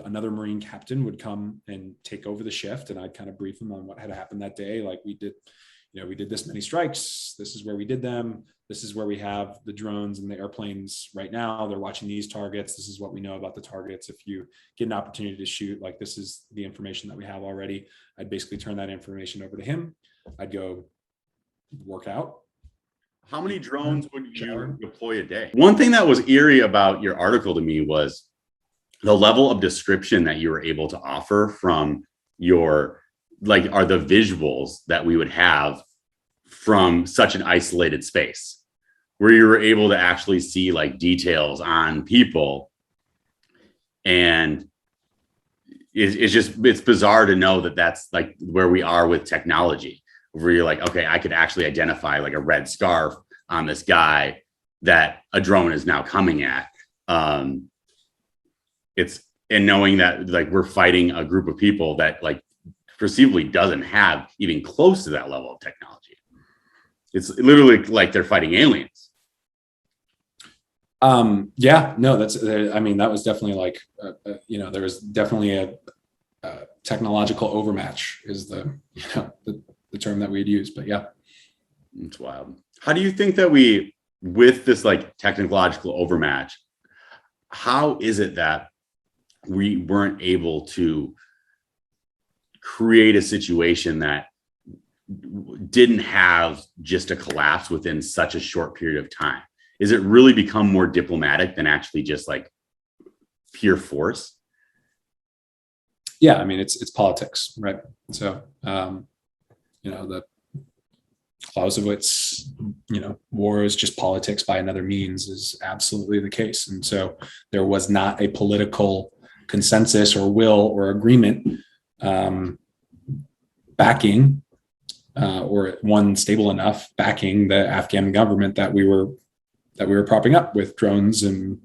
another Marine captain would come and take over the shift, and I'd kind of brief him on what had happened that day. Like we did this many strikes. This is where we did them. This is where we have the drones and the airplanes right now. They're watching these targets. This is what we know about the targets. If you get an opportunity to shoot, like this is the information that we have already. I'd basically turn that information over to him. I'd go work out. How many drones would you deploy a day? One thing that was eerie about your article to me was the level of description that you were able to offer from your, like, are the visuals that we would have from such an isolated space, where you were able to actually see like details on people. And it's bizarre to know that that's like where we are with technology, where you're like, okay, I could actually identify like a red scarf on this guy that a drone is now coming at. And knowing that like we're fighting a group of people that like perceivably doesn't have even close to that level of technology. It's literally like they're fighting aliens. Yeah, no, that was definitely like, there was definitely a technological overmatch is the term that we'd use, but yeah. It's wild. How do you think that with this like technological overmatch, how is it that we weren't able to create a situation that didn't have just a collapse within such a short period of time? Is it really become more diplomatic than actually just like pure force? Yeah, I mean, it's politics, right? So, the Clausewitz, war is just politics by another means is absolutely the case. And so there was not a political consensus or will or agreement backing or one stable enough backing the Afghan government that we were that we were propping up with drones and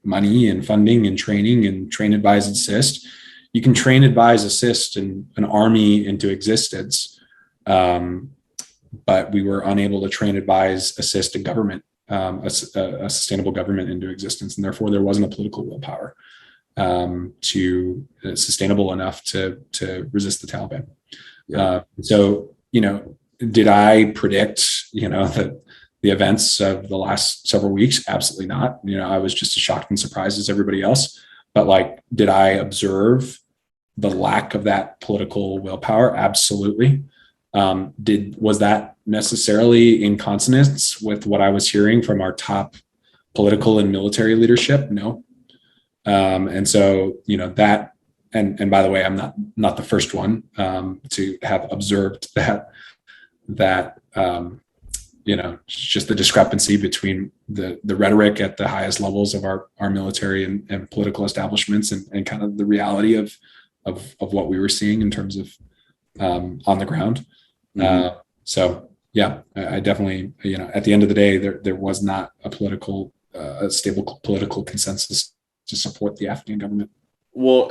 money and funding and training and train, advise, assist. You can train, advise, assist an army into existence, but we were unable to train, advise, assist a government, a sustainable government into existence, and therefore there wasn't a political willpower to sustainable enough to resist the Taliban. Yeah. So, did I predict, the events of the last several weeks? Absolutely not. I was just as shocked and surprised as everybody else. But did I observe the lack of that political willpower? Absolutely. Was that necessarily in consonance with what I was hearing from our top political and military leadership? No. And so, that, and by the way, I'm not the first one to have observed that just the discrepancy between the rhetoric at the highest levels of our military and political establishments and kind of the reality of what we were seeing in terms of on the ground. Mm-hmm. So yeah, I definitely, at the end of the day, there was not a stable political consensus to support the Afghan government. Well,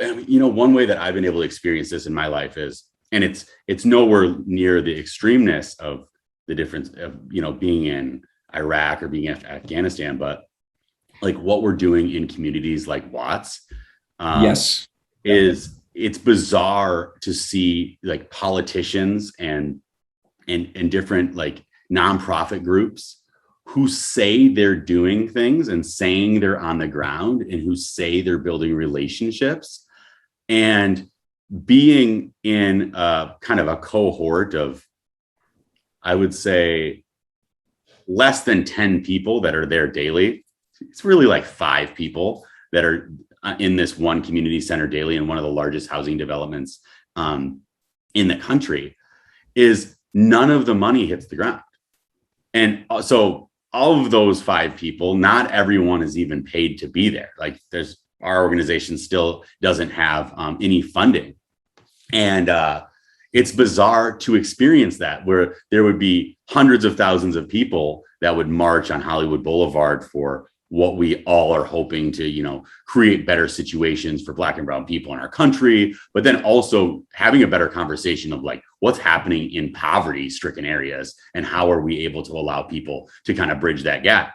one way that I've been able to experience this in my life is, and it's nowhere near the extremeness of the difference of, being in Iraq or being in Afghanistan, but what we're doing in communities like Watts, yes, it's bizarre to see politicians and different nonprofit groups who say they're doing things and saying they're on the ground and who say they're building relationships, and being in kind of a cohort of, I would say, less than 10 people that are there daily. It's really 5 people that are in this one community center daily in one of the largest housing developments in the country. Is none of the money hits the ground. And so all of those 5 people, not everyone is even paid to be there. Our organization still doesn't have any funding. And it's bizarre to experience that, where there would be hundreds of thousands of people that would march on Hollywood Boulevard for what we all are hoping to, create better situations for Black and brown people in our country, but then also having a better conversation of what's happening in poverty-stricken areas and how are we able to allow people to kind of bridge that gap.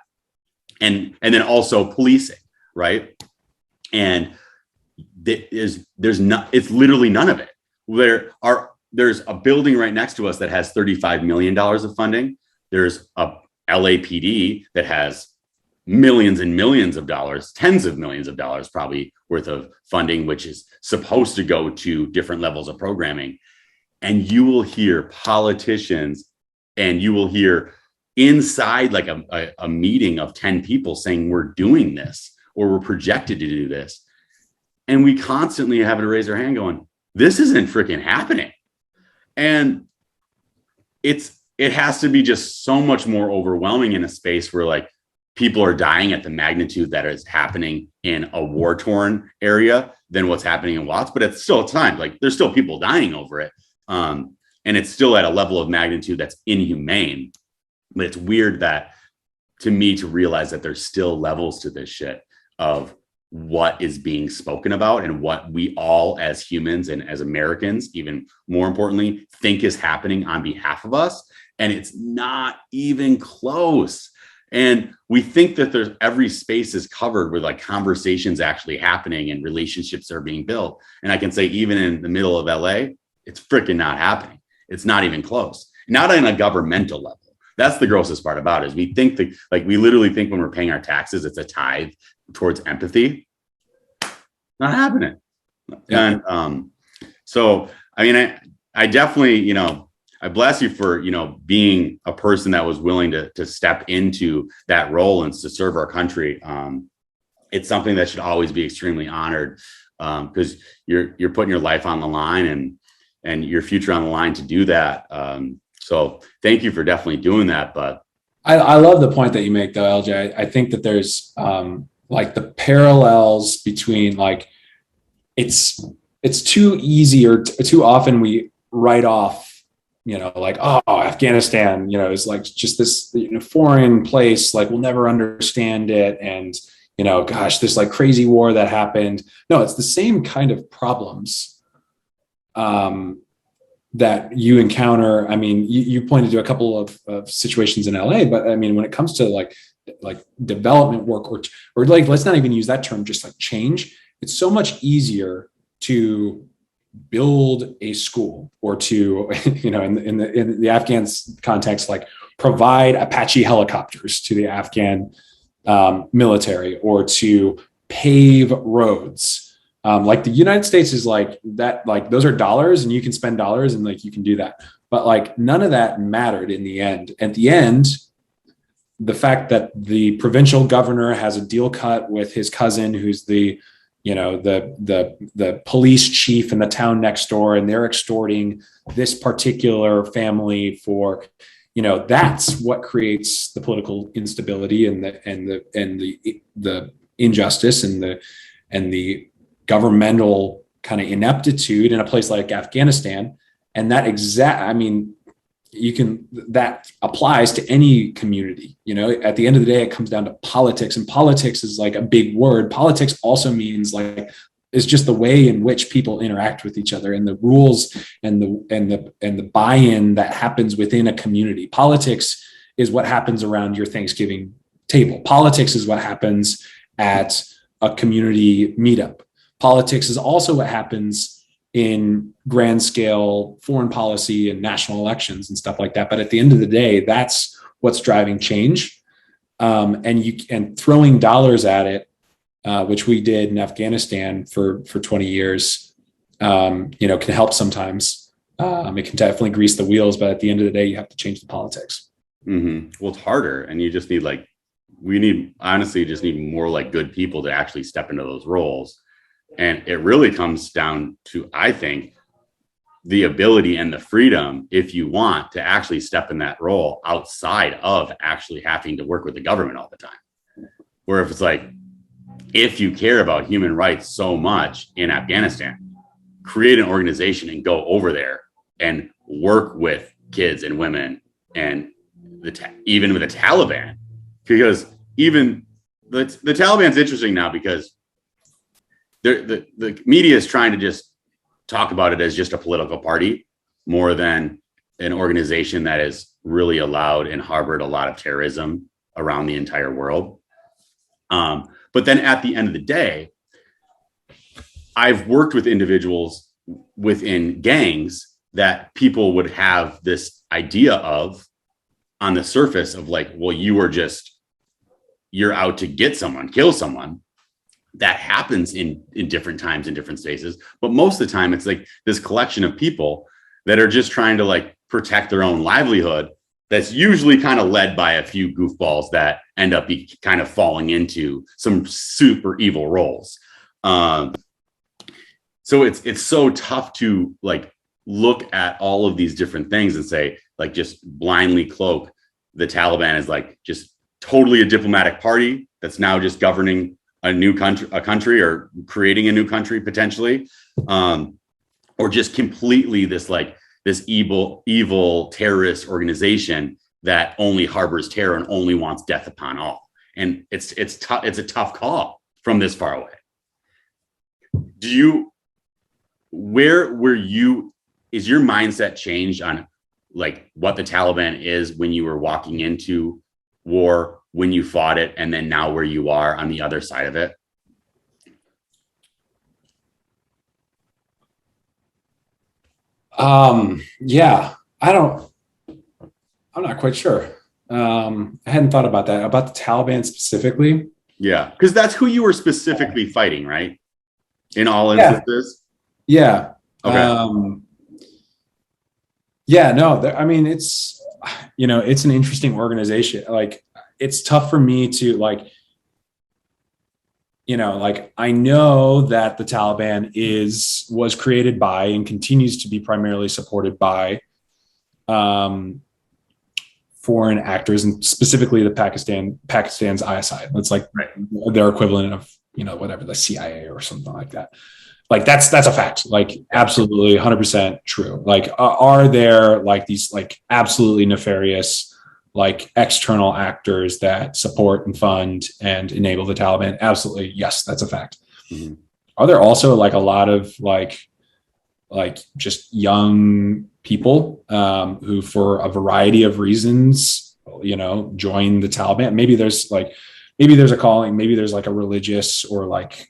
And then also policing, right? And it's literally none of it. There's a building right next to us that has $35 million of funding. There's a LAPD that has millions and millions of dollars, tens of millions of dollars probably worth of funding, which is supposed to go to different levels of programming. And you will hear politicians and you will hear inside a meeting of 10 people saying we're doing this or we're projected to do this. And we constantly have to raise our hand going, this isn't freaking happening. And it has to be just so much more overwhelming in a space where people are dying at the magnitude that is happening in a war-torn area than what's happening in Watts. But it's still time. There's still people dying over it. And it's still at a level of magnitude that's inhumane. But it's weird that, to me, to realize that there's still levels to this shit of what is being spoken about and what we all as humans and as Americans, even more importantly, think is happening on behalf of us. And it's not even close. And we think that every space is covered with conversations actually happening and relationships are being built. And I can say, even in the middle of LA, it's freaking not happening. It's not even close. Not on a governmental level. That's the grossest part about it, is we think that we literally think when we're paying our taxes, it's a tithe towards empathy. Not happening. Yeah. And so, I mean, I definitely, I bless you for, being a person that was willing to step into that role and to serve our country. It's something that should always be extremely honored, because you're putting your life on the line and your future on the line to do that. So thank you for definitely doing that. But I love the point that you make, though, LJ. I think that there's the parallels between it's too easy, or too often we write off like, oh, Afghanistan, is like just this foreign place, like we'll never understand it. And, gosh, this like crazy war that happened. No, it's the same kind of problems that you encounter. I mean, you pointed to a couple of situations in LA, but I mean, when it comes to like development work or like, let's not even use that term, just like change, it's so much easier to build a school or to, in the Afghan context, like provide Apache helicopters to the Afghan military, or to pave roads. Like the United States is like that, like those are dollars and you can spend dollars and like you can do that. But like none of that mattered in the end. At the end, the fact that the provincial governor has a deal cut with his cousin, who's the police chief in the town next door, and they're extorting this particular family for, that's what creates the political instability and the injustice and the governmental kind of ineptitude in a place like Afghanistan. And that that applies to any community. At the end of the day, it comes down to politics, and politics is like a big word. Politics also means like, is just the way in which people interact with each other and the rules and the buy-in that happens within a community. Politics is what happens around your Thanksgiving table. Politics is what happens at a community meetup. Politics is also what happens in grand scale foreign policy and national elections and stuff like that. But at the end of the day, that's what's driving change. And throwing dollars at it, which we did in Afghanistan for 20 years, can help sometimes. It can definitely grease the wheels, but at the end of the day, you have to change the politics. Mm-hmm. Well, it's harder, and you just need just need more like good people to actually step into those roles. And it really comes down to, I think, the ability and the freedom, if you want, to actually step in that role outside of actually having to work with the government all the time. Where if it's like, if you care about human rights so much in Afghanistan, create an organization and go over there and work with kids and women and even with the Taliban. Because even the Taliban's interesting now, because the media is trying to just talk about it as just a political party more than an organization that has really allowed and harbored a lot of terrorism around the entire world. But then at the end of the day, I've worked with individuals within gangs that people would have this idea of on the surface of like, well, you're out to get someone, kill someone. That happens in different times, in different spaces. But most of the time, it's like this collection of people that are just trying to like protect their own livelihood. That's usually kind of led by a few goofballs that end up kind of falling into some super evil roles. So it's so tough to like look at all of these different things and say, like, just blindly cloak the Taliban as like just totally a diplomatic party that's now just governing a country or creating a new country potentially, or just completely this evil terrorist organization that only harbors terror and only wants death upon all. And it's a tough call from this far away. Is your mindset changed on like what the Taliban is when you were walking into war, when you fought it, and then now where you are on the other side of it? Yeah, I'm not quite sure. I hadn't thought about that, about the Taliban specifically. Yeah, because that's who you were specifically fighting, right? In all instances? Yeah. Okay. Yeah, no, I mean, it's an interesting organization. Like, it's tough for me to I know that the Taliban was created by and continues to be primarily supported by foreign actors, and specifically Pakistan's ISI. That's like their equivalent of, whatever, the CIA or something like that. like that's a fact, like absolutely 100% true. Like are there like these like absolutely nefarious like external actors that support and fund and enable the Taliban? Absolutely, yes, that's a fact. Mm-hmm. Are there also like a lot of like just young people who for a variety of reasons, you know, join the Taliban? Maybe there's a calling, maybe there's like a religious or like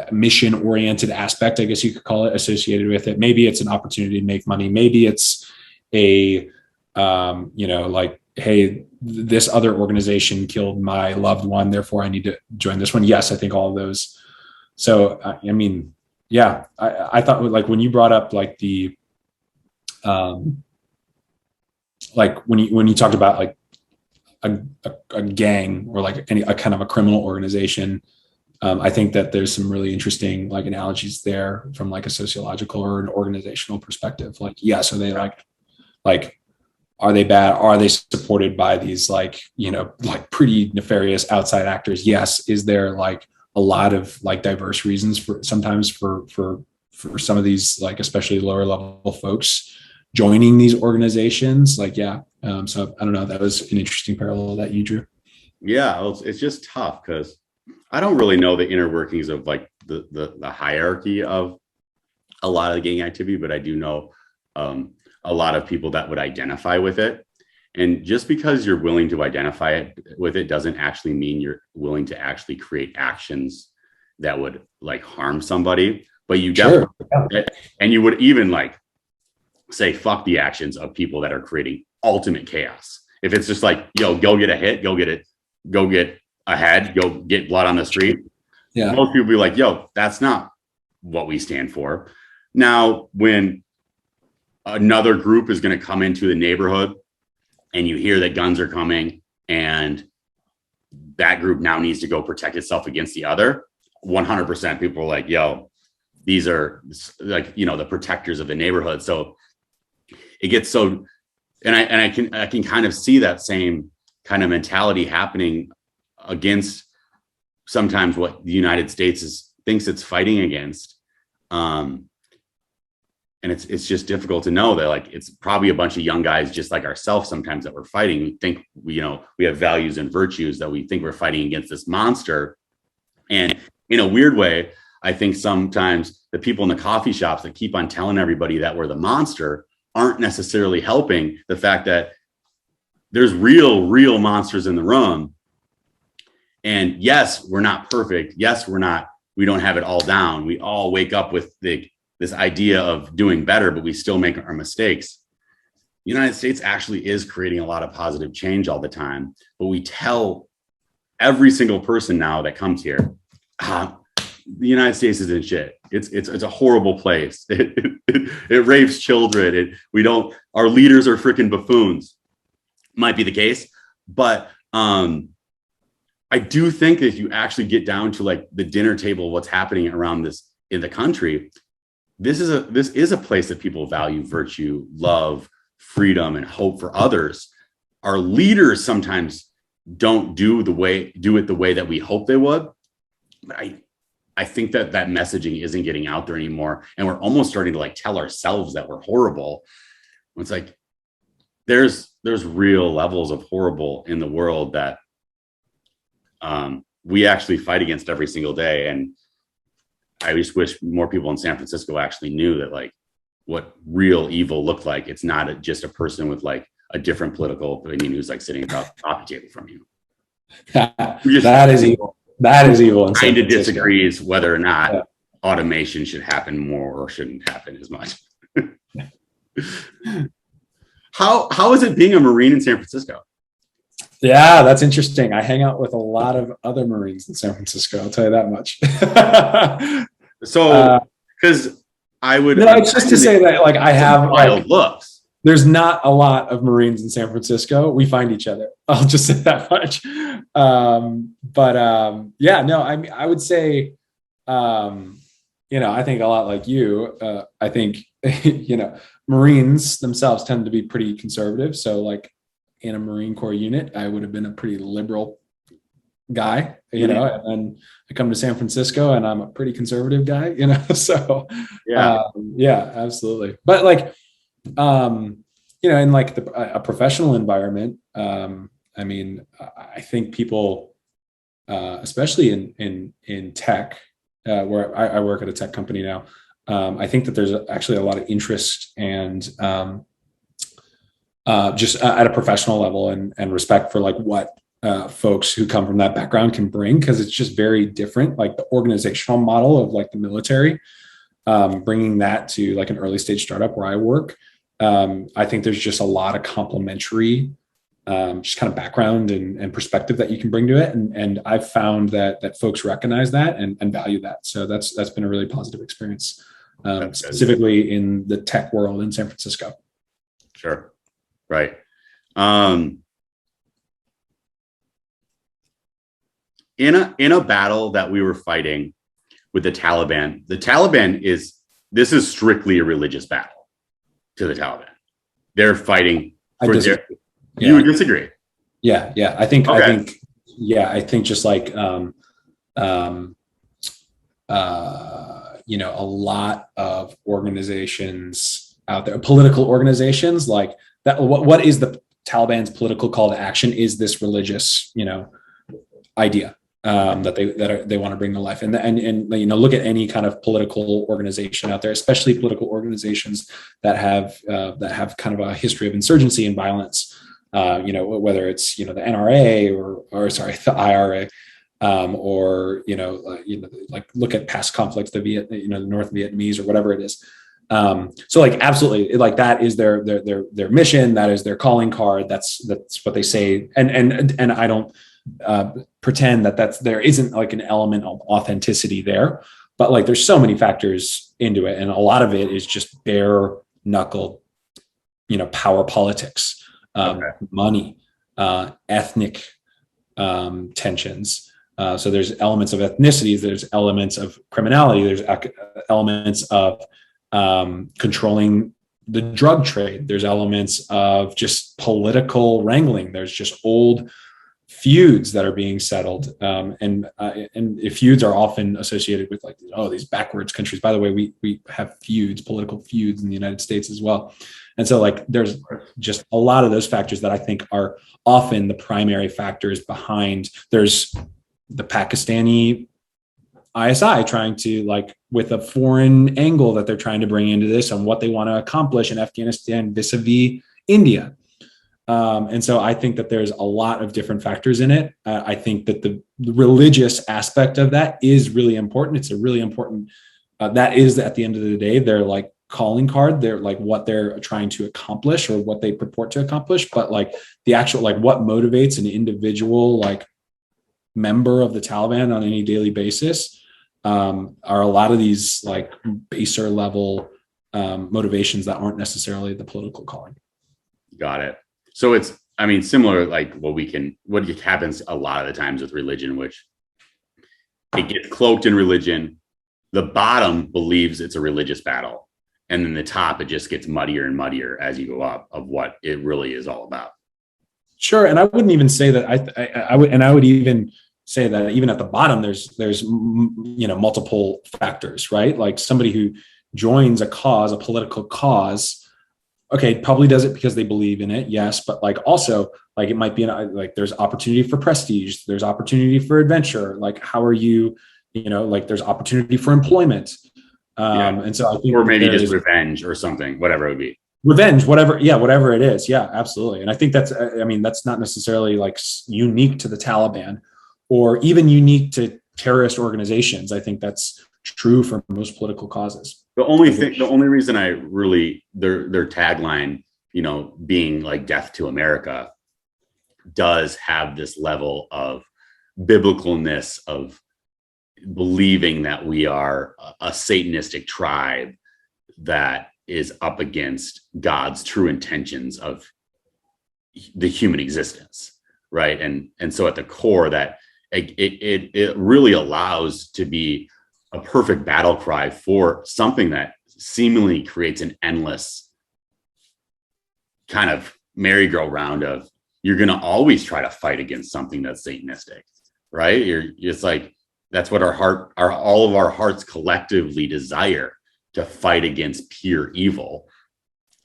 mission oriented aspect, I guess you could call it, associated with it. Maybe it's an opportunity to make money. Maybe it's a, you know, like, hey, this other organization killed my loved one, therefore I need to join this one. Yes, I think all of those. So, I mean, yeah, I thought like when you brought up like the, like when you talked about like a gang or like a kind of a criminal organization, I think that there's some really interesting like analogies there from like a sociological or an organizational perspective. Like, yeah, so they like, are they bad? Are they supported by these like, you know, like pretty nefarious outside actors? Yes. Is there like a lot of like diverse reasons for sometimes for some of these like especially lower level folks joining these organizations? Like, yeah. So I don't know. That was an interesting parallel that you drew. Yeah, it's just tough because I don't really know the inner workings of like the hierarchy of a lot of the gang activity, but I do know a lot of people that would identify with it. And just because you're willing to identify it with it doesn't actually mean you're willing to actually create actions that would like harm somebody. But you definitely, sure. And you would even like say, fuck the actions of people that are creating ultimate chaos. If it's just like, yo, go get a hit, go get ahead, go get blood on the street. Yeah. Most people be like, yo, that's not what we stand for. Now, when another group is going to come into the neighborhood and you hear that guns are coming and that group now needs to go protect itself against the other, 100% people are like, yo, these are like, you know, the protectors of the neighborhood. So it gets so, and I can kind of see that same kind of mentality happening against sometimes what the United States thinks it's fighting against. And it's just difficult to know that like it's probably a bunch of young guys just like ourselves sometimes that we're fighting. We think you know we have values and virtues that we think we're fighting against this monster. And in a weird way, I think sometimes the people in the coffee shops that keep on telling everybody that we're the monster aren't necessarily helping the fact that there's real monsters in the room. And yes, we're not perfect. Yes, we don't have it all down. We all wake up with this idea of doing better, but we still make our mistakes. The United States actually is creating a lot of positive change all the time, but we tell every single person now that comes here, the United States isn't shit. It's a horrible place. It rapes children. Our leaders are freaking buffoons. Might be the case, but I do think that if you actually get down to like the dinner table, what's happening around this in the country, this is a place that people value virtue, love, freedom, and hope for others. Our leaders sometimes don't do it the way that we hope they would. But I think that messaging isn't getting out there anymore, and we're almost starting to like tell ourselves that we're horrible. It's like there's real levels of horrible in the world that we actually fight against every single day. And I just wish more people in San Francisco actually knew that like what real evil looked like. It's not just a person with like a different political opinion who's like sitting across the coffee table from you. That is evil. That is evil. Kind of disagrees whether or not automation should happen more or shouldn't happen as much. How is it being a Marine in San Francisco? Yeah, that's interesting. I hang out with a lot of other Marines in San Francisco. I'll tell you that much. So, because I would. No, it's just to say that, like, I have wild looks. There's not a lot of Marines in San Francisco. We find each other. I'll just say that much. Yeah, no, I mean, I would say, you know, I think a lot like you. I think, you know, Marines themselves tend to be pretty conservative. So, like, in a Marine Corps unit, I would have been a pretty liberal guy, you know, and then I come to San Francisco and I'm a pretty conservative guy, you know, so yeah, absolutely. But like, you know, in like a professional environment, I mean, I think people, especially in tech, where I work at a tech company now, I think that there's actually a lot of interest and just at a professional level and respect for like what folks who come from that background can bring, because it's just very different. Like the organizational model of like the military, bringing that to like an early stage startup where I work. I think there's just a lot of complementary just kind of background and perspective that you can bring to it. And I've found that folks recognize that and value that. So that's been a really positive experience, specifically in the tech world in San Francisco. Sure. Right. In a battle that we were fighting with the Taliban this is strictly a religious battle to the Taliban. They're fighing for their, you would disagree. Yeah. I think just like, you know, a lot of organizations out there, political organizations like that. What is the Taliban's political call to action? Is this religious, you know, idea that they want to bring to life? And you know, look at any kind of political organization out there, especially political organizations that have kind of a history of insurgency and violence. You know, whether it's, you know, the NRA or sorry, the IRA, or you know, like look at past conflicts, the North Vietnamese or whatever it is. So like absolutely, like that is their mission, that is their calling card. That's what they say, and I don't pretend that there isn't like an element of authenticity there, but like there's so many factors into it, and a lot of it is just bare knuckle, you know, power politics. Money, ethnic tensions. So there's elements of ethnicities, there's elements of criminality, there's elements of controlling the drug trade, there's elements of just political wrangling, there's just old feuds that are being settled, and feuds are often associated with like, oh, these backwards countries. By the way, we have feuds, political feuds in the United States as well. And so like there's just a lot of those factors that I think are often the primary factors behind. There's the Pakistani ISI trying to, like, with a foreign angle that they're trying to bring into this and what they want to accomplish in Afghanistan vis-a-vis India. And so I think that there's a lot of different factors in it. I think that the religious aspect of that is really important. It's a really important, that is at the end of the day, they're like calling card. They're like what they're trying to accomplish or what they purport to accomplish. But like the actual, like what motivates an individual, like member of the Taliban on any daily basis, are a lot of these like baser level motivations that aren't necessarily the political calling. Got it. So it's, I mean, similar, like what happens a lot of the times with religion, which it gets cloaked in religion. The bottom believes it's a religious battle. And then the top, it just gets muddier and muddier as you go up of what it really is all about. Sure. And I wouldn't even say that I would even say that even at the bottom, there's, you know, multiple factors, right? Like somebody who joins a cause, a political cause, okay, probably does it because they believe in it. Yes. But like also like it might be like there's opportunity for prestige. There's opportunity for adventure. Like, how are you, you know, like there's opportunity for employment. And so I think, or maybe just revenge or something, whatever it would be. Revenge, whatever. Yeah. Whatever it is. Yeah, absolutely. And I think that's, I mean, that's not necessarily like unique to the Taliban or even unique to terrorist organizations. I think that's true for most political causes. The only reason I really, their tagline, you know, being like death to America, does have this level of biblicalness of believing that we are a Satanistic tribe that is up against God's true intentions of the human existence, right? And so at the core, that it really allows to be a perfect battle cry for something that seemingly creates an endless kind of merry-go-round of you're going to always try to fight against something that's Satanistic. right? It's like that's what all of our hearts collectively desire, to fight against pure evil.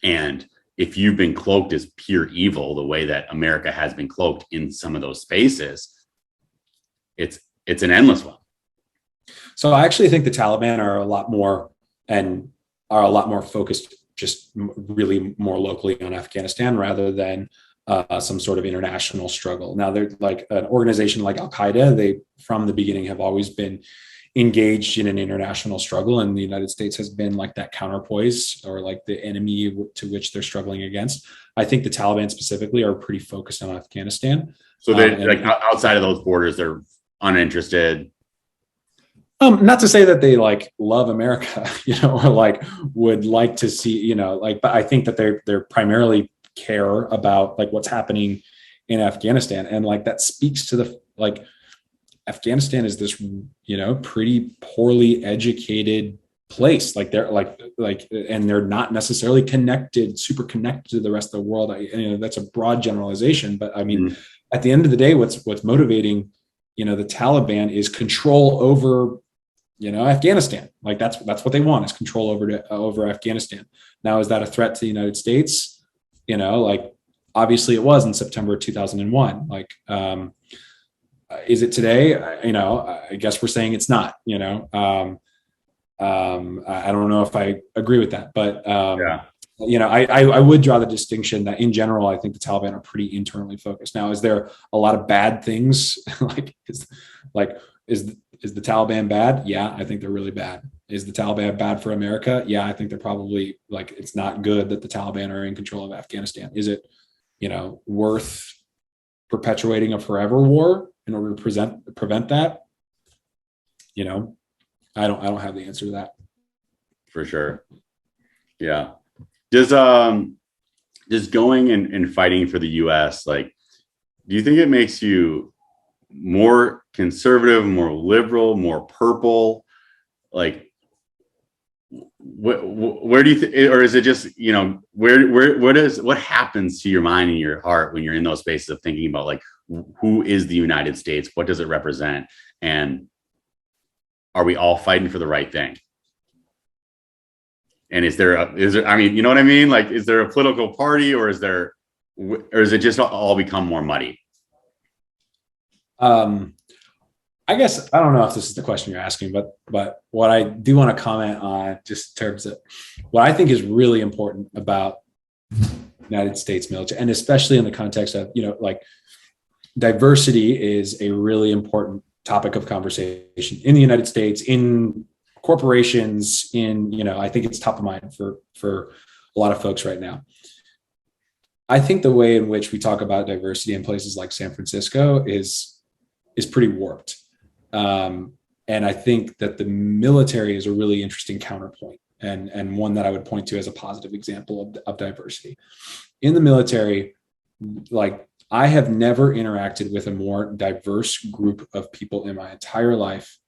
And if you've been cloaked as pure evil the way that America has been cloaked in some of those spaces, it's an endless one. So I actually think the Taliban are a lot more focused just really more locally on Afghanistan rather than some sort of international struggle. Now they're like an organization like Al-Qaeda. They from the beginning have always been engaged in an international struggle, and the United States has been like that counterpoise or like the enemy to which they're struggling against. I think the Taliban specifically are pretty focused on Afghanistan. So they like outside of those borders, they're uninterested. Not to say that they like love America, or like would like to see, but I think that they're primarily care about like what's happening in Afghanistan. And like that speaks to the like Afghanistan is this, pretty poorly educated place. Like they're and they're not necessarily super connected to the rest of the world. That's a broad generalization, but I mean, at the end of the day, what's motivating, the Taliban is control over, Afghanistan. Like that's what they want, is control over Afghanistan. Now, is that a threat to the United States? Like obviously it was in September 2001. Like, is it today? I guess we're saying it's not. I don't know if I agree with that, but I would draw the distinction that in general, I think the Taliban are pretty internally focused. Now, is there a lot of bad things? Is the Taliban bad? Yeah, I think they're really bad. Is the Taliban bad for America? Yeah, I think they're probably like, it's not good that the Taliban are in control of Afghanistan. Is it, worth perpetuating a forever war in order to prevent that? I don't have the answer to that. For sure. Yeah. Does going and fighting for the US, like, do you think it makes you more conservative, more liberal, more purple? Like, where do you think, or is it just, what happens to your mind and your heart when you're in those spaces of thinking about like, who is the United States? What does it represent? And are we all fighting for the right thing? And is there, I mean, you know what I mean? Like, is there a political party, or is it just all become more muddy? I guess, I don't know if this is the question you're asking, but what I do want to comment on, just in terms of what I think is really important about United States military, and especially in the context of, like diversity is a really important topic of conversation in the United States, in corporations, I think it's top of mind for a lot of folks right now. I think the way in which we talk about diversity in places like San Francisco is pretty warped. And I think that the military is a really interesting counterpoint, and one that I would point to as a positive example of diversity. In the military, like I have never interacted with a more diverse group of people in my entire life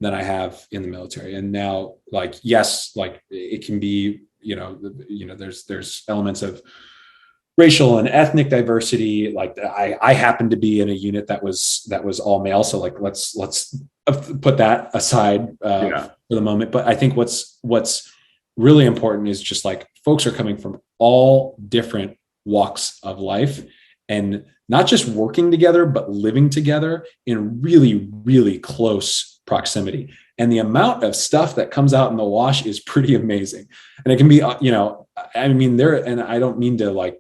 than I have in the military. And now, like, yes, like it can be, there's elements of racial and ethnic diversity. Like I happen to be in a unit that was all male. So like, let's put that aside for the moment. But I think what's really important is just like folks are coming from all different walks of life, and not just working together, but living together in really, really close proximity. And the amount of stuff that comes out in the wash is pretty amazing. And it can be, I mean, and I don't mean to like,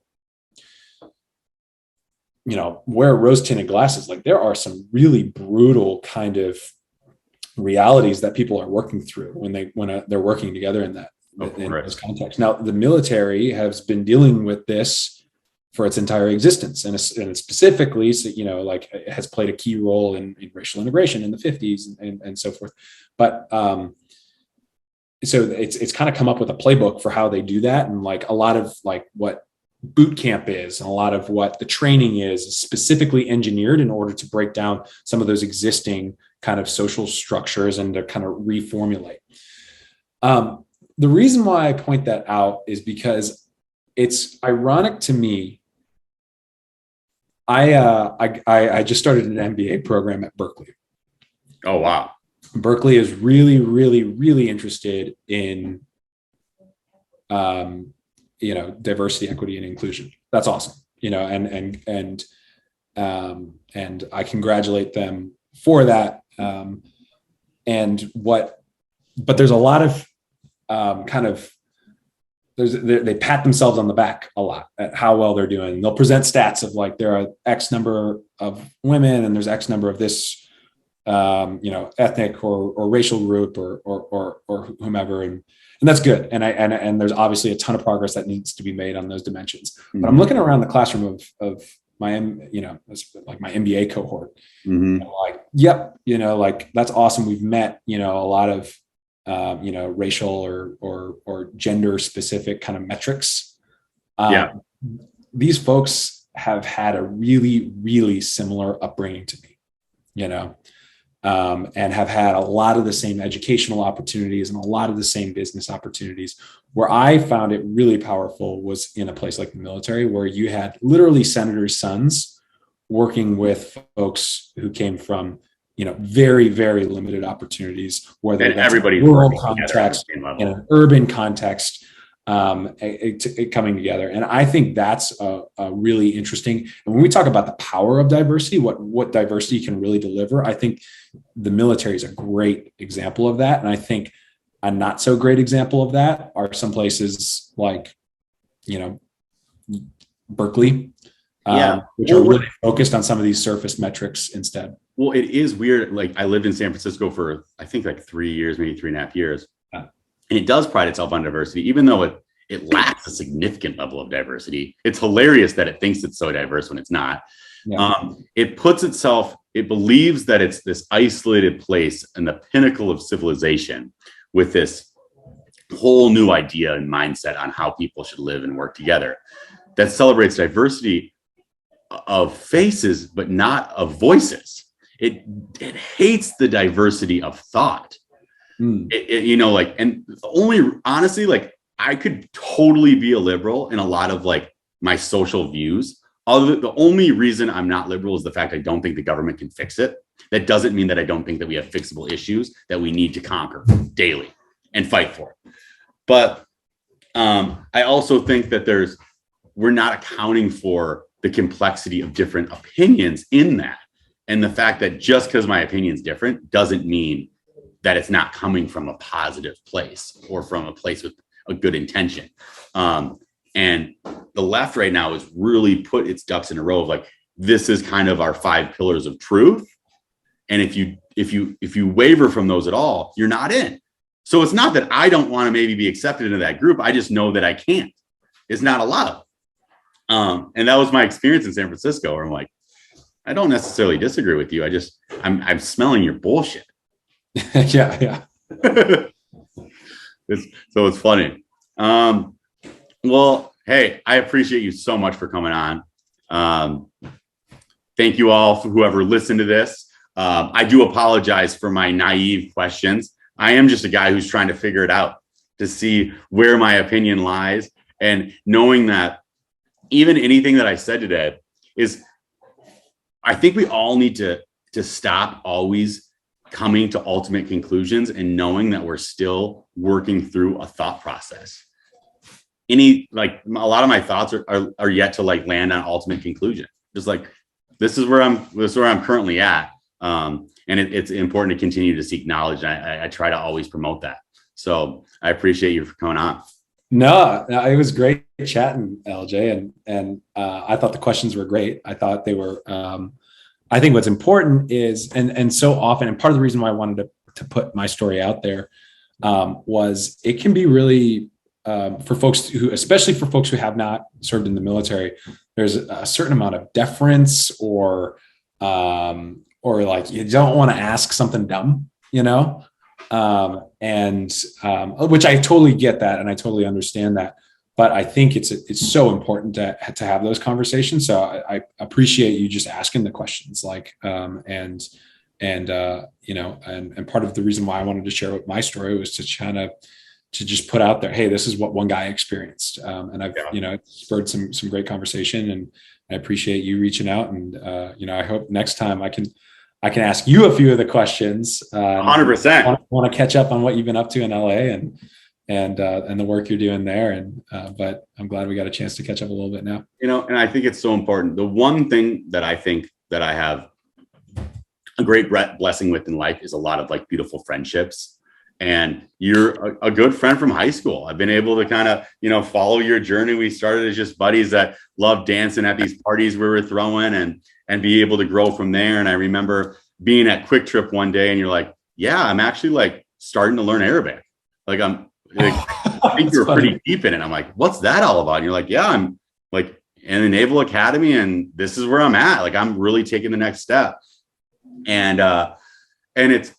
wear rose-tinted glasses. Like there are some really brutal kind of realities that people are working through when they're working together in this context. Now, the military has been dealing with this for its entire existence, and specifically, like it has played a key role in racial integration in the 50s and so forth. But so it's kind of come up with a playbook for how they do that, and like a lot of like what boot camp is and a lot of what the training is specifically engineered in order to break down some of those existing kind of social structures and to kind of reformulate. The reason why I point that out is because it's ironic to me I just started an MBA program at Berkeley. Oh, wow. Berkeley is really, really, really interested in, diversity, equity, and inclusion. That's awesome. And I congratulate them for that. But there's a lot of they pat themselves on the back a lot at how well they're doing. They'll present stats of like, there are X number of women and there's X number of this, ethnic or racial group or whomever. And that's good. And there's obviously a ton of progress that needs to be made on those dimensions. Mm-hmm. But I'm looking around the classroom of my, like my MBA cohort, like, yep, like that's awesome. We've met, a lot of, racial or gender specific kind of metrics. These folks have had a really, really similar upbringing to me, and have had a lot of the same educational opportunities and a lot of the same business opportunities. Where I found it really powerful was in a place like the military, where you had literally senators' sons working with folks who came from, very, very limited opportunities, whether and that's everybody's in a rural context, in an urban context, coming together. And I think that's a really interesting. And when we talk about the power of diversity, what diversity can really deliver, I think the military is a great example of that. And I think a not so great example of that are some places like, Berkeley, which are really focused on some of these surface metrics instead. Well, it is weird. Like I lived in San Francisco for, I think like 3 years, maybe 3.5 years. And it does pride itself on diversity, even though it lacks a significant level of diversity. It's hilarious that it thinks it's so diverse when it's not. Yeah. It believes that it's this isolated place and the pinnacle of civilization with this whole new idea and mindset on how people should live and work together that celebrates diversity of faces, but not of voices. It hates the diversity of thought. And honestly, like I could totally be a liberal in a lot of like my social views. Although the only reason I'm not liberal is the fact I don't think the government can fix it. That doesn't mean that I don't think that we have fixable issues that we need to conquer daily and fight for. But I also think that we're not accounting for the complexity of different opinions in that. And the fact that just because my opinion is different doesn't mean that it's not coming from a positive place or from a place with a good intention. And the left right now is really put its ducks in a row of like, this is kind of our 5 pillars of truth. And if you waver from those at all, you're not in. So it's not that I don't want to maybe be accepted into that group. I just know that I can't. It's not allowed. And that was my experience in San Francisco, where I'm like, I don't necessarily disagree with you. I'm smelling your bullshit. Yeah. So it's funny. Well, hey, I appreciate you so much for coming on. Thank you all for whoever listened to this. I do apologize for my naive questions. I am just a guy who's trying to figure it out to see where my opinion lies, and knowing that even anything that I said today is, I think we all need to stop always coming to ultimate conclusions and knowing that we're still working through a thought process. A lot of my thoughts are yet to like land on ultimate conclusion. Just like, this is where I'm currently at. And it's important to continue to seek knowledge. I try to always promote that. So I appreciate you for coming on. No, it was great chatting, LJ. And I thought the questions were great. I thought they were, I think what's important is, and so often, and part of the reason why I wanted to put my story out there was it can be really, for folks especially for folks who have not served in the military, there's a certain amount of deference or like you don't want to ask something dumb, which I totally get that. And I totally understand that. But I think it's so important to have those conversations. So I appreciate you just asking the questions, and part of the reason why I wanted to share my story was to kind of to just put out there, hey, this is what one guy experienced. And I've, spurred some great conversation, and I appreciate you reaching out. And, I hope next time I can ask you a few of the questions. 100%. Want to catch up on what you've been up to in LA and the work you're doing there. But I'm glad we got a chance to catch up a little bit now. And I think it's so important. The one thing that I think that I have a great blessing with in life is a lot of like beautiful friendships. And you're a good friend from high school. I've been able to kind of, follow your journey. We started as just buddies that loved dancing at these parties we were throwing and be able to grow from there. And I remember being at Quick Trip one day and you're like, yeah, I'm actually like starting to learn Arabic. Like I think you're pretty deep in it. I'm like, what's that all about? And you're like, yeah, I'm like in the Naval Academy and this is where I'm at. Like, I'm really taking the next step. And it's,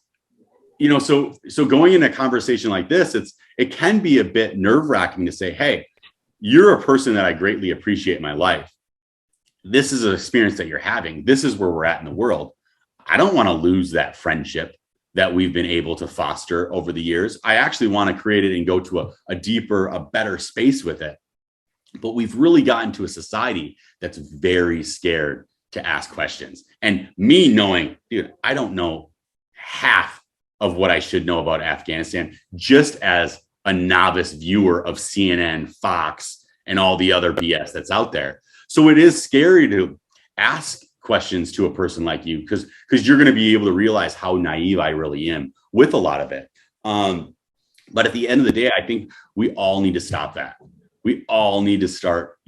so going in a conversation like this, it can be a bit nerve-wracking to say, hey, you're a person that I greatly appreciate in my life. This is an experience that you're having. This is where we're at in the world. I don't want to lose that friendship that we've been able to foster over the years. I actually want to create it and go to a deeper, a better space with it. But we've really gotten to a society that's very scared to ask questions. And me knowing, dude, I don't know half of what I should know about Afghanistan, just as a novice viewer of CNN, Fox, and all the other BS that's out there. So it is scary to ask questions to a person like you, because you're going to be able to realize how naive I really am with a lot of it. But at the end of the day, I think we all need to stop that. We all need to start,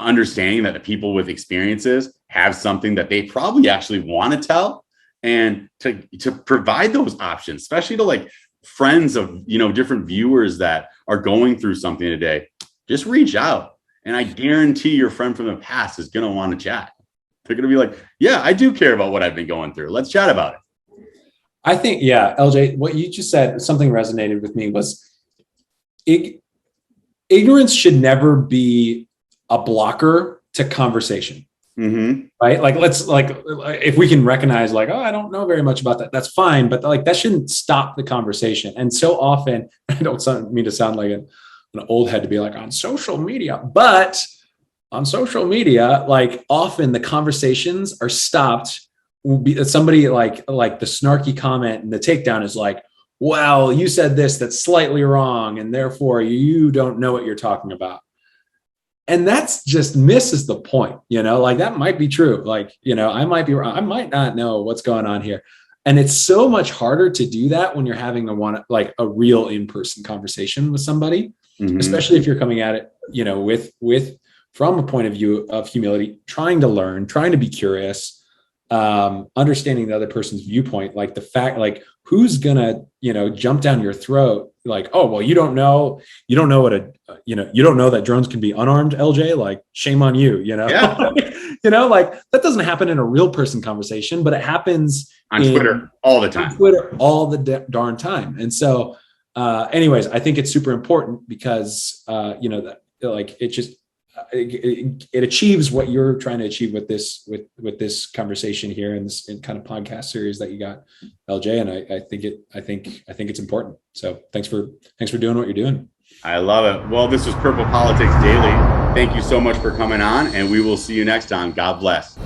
understanding that the people with experiences have something that they probably actually want to tell, and to provide those options, especially to like friends of, different viewers that are going through something today. Just reach out. And I guarantee your friend from the past is going to want to chat. They're going to be like, yeah, I do care about what I've been going through. Let's chat about it. I think, yeah, LJ, what you just said, something resonated with me was ignorance should never be a blocker to conversation. Mm-hmm. Right? Like, if we can recognize like, oh, I don't know very much about that, that's fine. But like, that shouldn't stop the conversation. And so often, I don't mean to sound like an old head to be like on social media, but on social media, like often the conversations are stopped. Somebody like the snarky comment and the takedown is like, well, you said this, that's slightly wrong. And therefore you don't know what you're talking about. And that's just misses the point, like that might be true. Like, I might be wrong. I might not know what's going on here. And it's so much harder to do that when you're having a real in-person conversation with somebody, mm-hmm. especially if you're coming at it, with from a point of view of humility, trying to learn, trying to be curious, understanding the other person's viewpoint, like the fact, like who's gonna, jump down your throat, like, oh, well, you don't know you don't know that drones can be unarmed, LJ, like shame on you, Yeah. Like that doesn't happen in a real person conversation, but it happens on Twitter all the time. Twitter all the darn time. And so, anyways, I think it's super important because, that like it just, it achieves what you're trying to achieve with this conversation here in this kind of podcast series that you got, LJ. And I think it's important. So thanks for doing what you're doing. I love it. Well, this was Purple Politics Daily. Thank you so much for coming on, and we will see you next time. God bless.